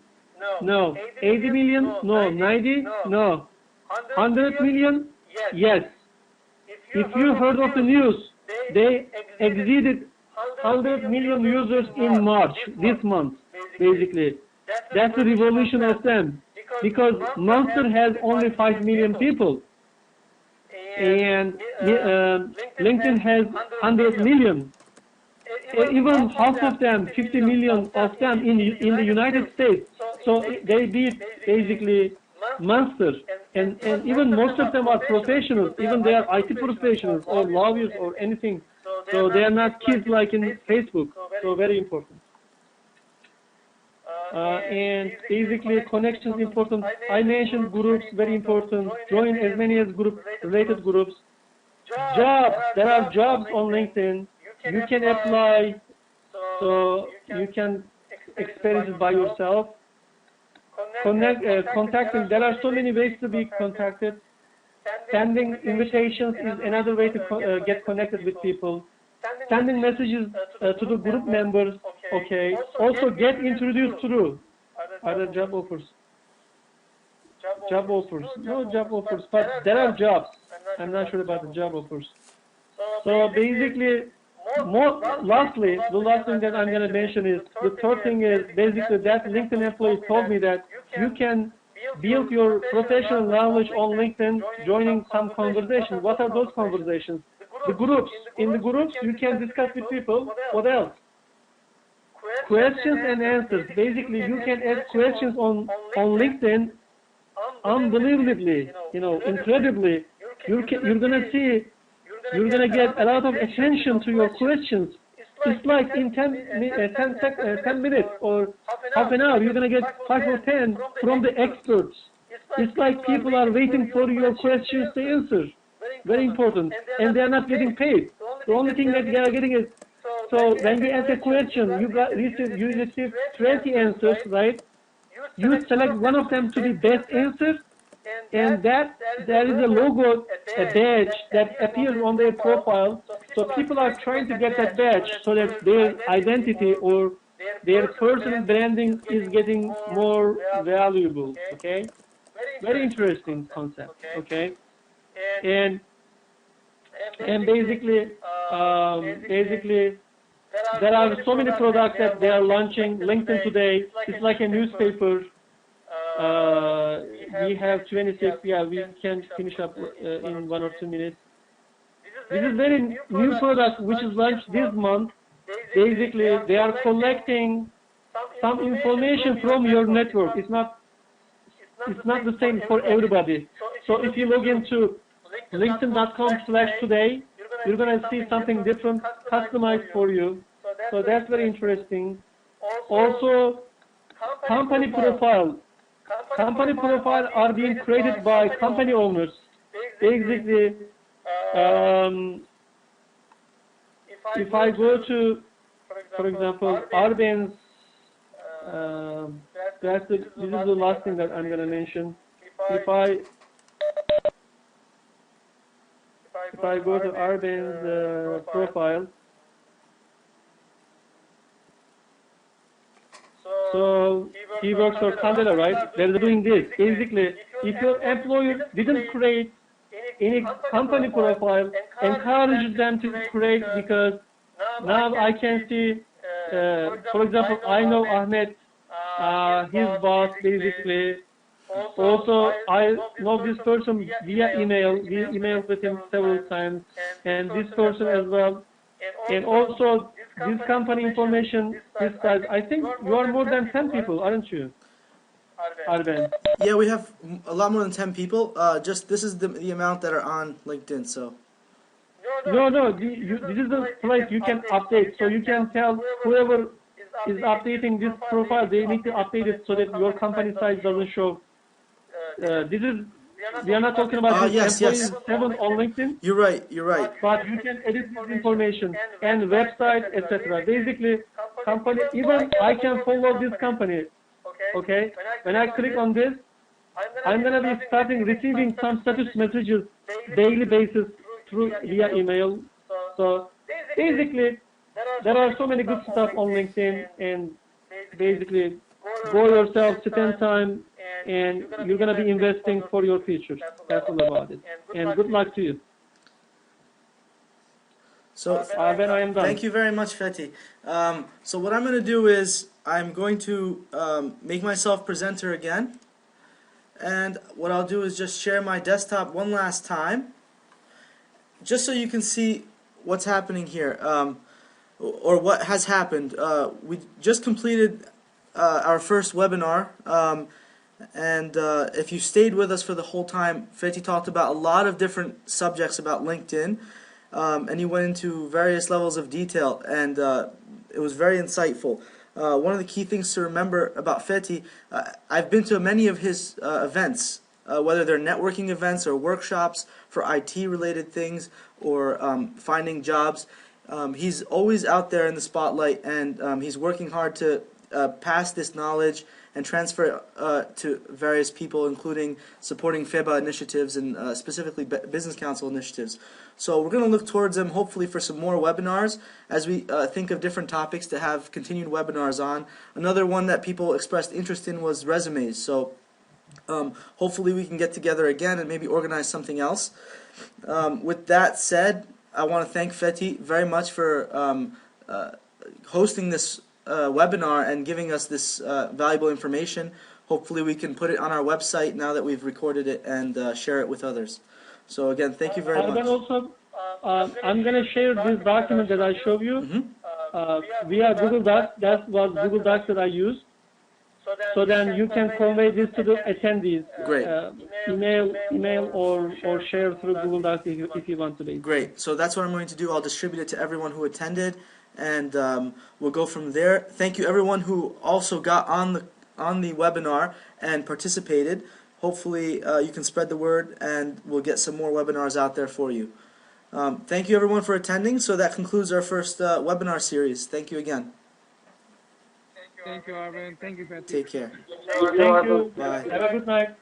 No. 80 million? No. 90? No. 100 million? Yes. If you heard of the news, they exceeded 100 million users in March, this month, basically. That's the revolution of them, because Monster has only 5 million people, and LinkedIn has 100 million. Even half of them, 50 million of them in the United States. So they beat basically Monster, and even most of them are professionals. Even they are IT professionals or lawyers or anything. So they are not kids like in Facebook. So very important. And basically connections important. I mentioned groups, very important. Join as many as related groups. Jobs. There are jobs on LinkedIn. You can apply, so you can experience it by yourself. Contacting. There are so many ways to be contacted. Sending invitations is another way to get connected with people. Sending messages to the group members. Okay. Also get introduced through other job offers. Job offers. No job offers, but there are jobs. I'm not sure about the job offers. So basically, lastly, the last thing that I'm going to mention is, the third thing is basically that LinkedIn employee told me that you can build your professional knowledge on LinkedIn joining some conversations. What are those conversations? The groups. In the groups, you can discuss with people. What else? Questions and answers. Basically, you can ask questions on LinkedIn unbelievably, incredibly. you're gonna see, you're gonna get a lot of attention to your questions. It's like in 10 minutes or half an hour, you're gonna get 5 or 10 from the experts. It's like people are waiting for your questions to answer. Very important. And they are not getting paid. The only thing that they are getting is, so when you ask a question, you receive 20 answers, right? You select one of them to be best answer, and that there is a logo, a badge that appears on their profile. So people are trying to get that badge so that their identity or their personal branding is getting more valuable. Okay, very interesting concept. Okay, and basically there are so many products that they are launching. LinkedIn today, it's like a newspaper. We have 26. Yeah, we can finish up in 1 or 2 minutes. This is very new product which is launched this month. Basically, they are collecting some information from your network. It's not the same for everybody. So if you log into LinkedIn.com/today, you're gonna see something different, customized for you. So that's very interesting. Also, company profile. Company profile are being created by company owners. Basically, if I go to, for example, Arbenz, this is the last thing that I'm going to mention. If I go to Arbenz profile, so he works for Candela, right? They're doing this. Basically, if your employer didn't create any company profile, encourage them to create, because now I can see, for example, I know Ahmed, his boss, basically. Also, I know this person via email. We emailed with him several times, and this person as well. And also, this company information, this size, I think you are more than 10 people, aren't you, Arben? Yeah, we have a lot more than 10 people. Just this is the amount that are on LinkedIn. So. No, this is the place you can update. So you can tell whoever is updating this profile, they need to update it so that your company size doesn't show. We are not talking about yes. 7 on LinkedIn. You're right. But you can edit this information and website, etc. Basically, company, even I can follow this company. Okay, when I click on this, I'm gonna be starting receiving some status messages daily basis through via email. So basically, there are so many good stuff on LinkedIn, and basically, go yourself, spend time, and you're gonna be investing for your future. That's all about it. And good luck to you. So Then I am done. Thank you very much, Fethi. So what I'm going to do is I'm going to make myself presenter again. And what I'll do is just share my desktop one last time, just so you can see what's happening here, or what has happened. We just completed our first webinar, and if you stayed with us for the whole time, Fethi talked about a lot of different subjects about LinkedIn, and he went into various levels of detail, and it was very insightful. One of the key things to remember about Fethi, I've been to many of his events, whether they're networking events or workshops for IT-related things or finding jobs. He's always out there in the spotlight, and he's working hard to pass this knowledge and transfer to various people, including supporting FEBA initiatives and specifically Business Council initiatives. So we're going to look towards them hopefully for some more webinars as we think of different topics to have continued webinars on. Another one that people expressed interest in was resumes. So hopefully we can get together again and maybe organize something else. With that said, I want to thank Fethi very much for hosting this webinar and giving us this valuable information. Hopefully we can put it on our website now that we've recorded it and share it with others. So again, thank you very much. Also, I'm going to share this document that I showed you via Google Docs. That was Google Docs that I used. So then you can convey this to the attendees. Great. email or share through Google Docs if you want to be. Great. So that's what I'm going to do. I'll distribute it to everyone who attended, and we'll go from there. Thank you, everyone who also got on the webinar and participated. Hopefully, you can spread the word, and we'll get some more webinars out there for you. Thank you, everyone, for attending. So that concludes our first webinar series. Thank you again. Thank you, Arvind. Thank you, Fethi. Take care. Thank you. Bye. Have a good night.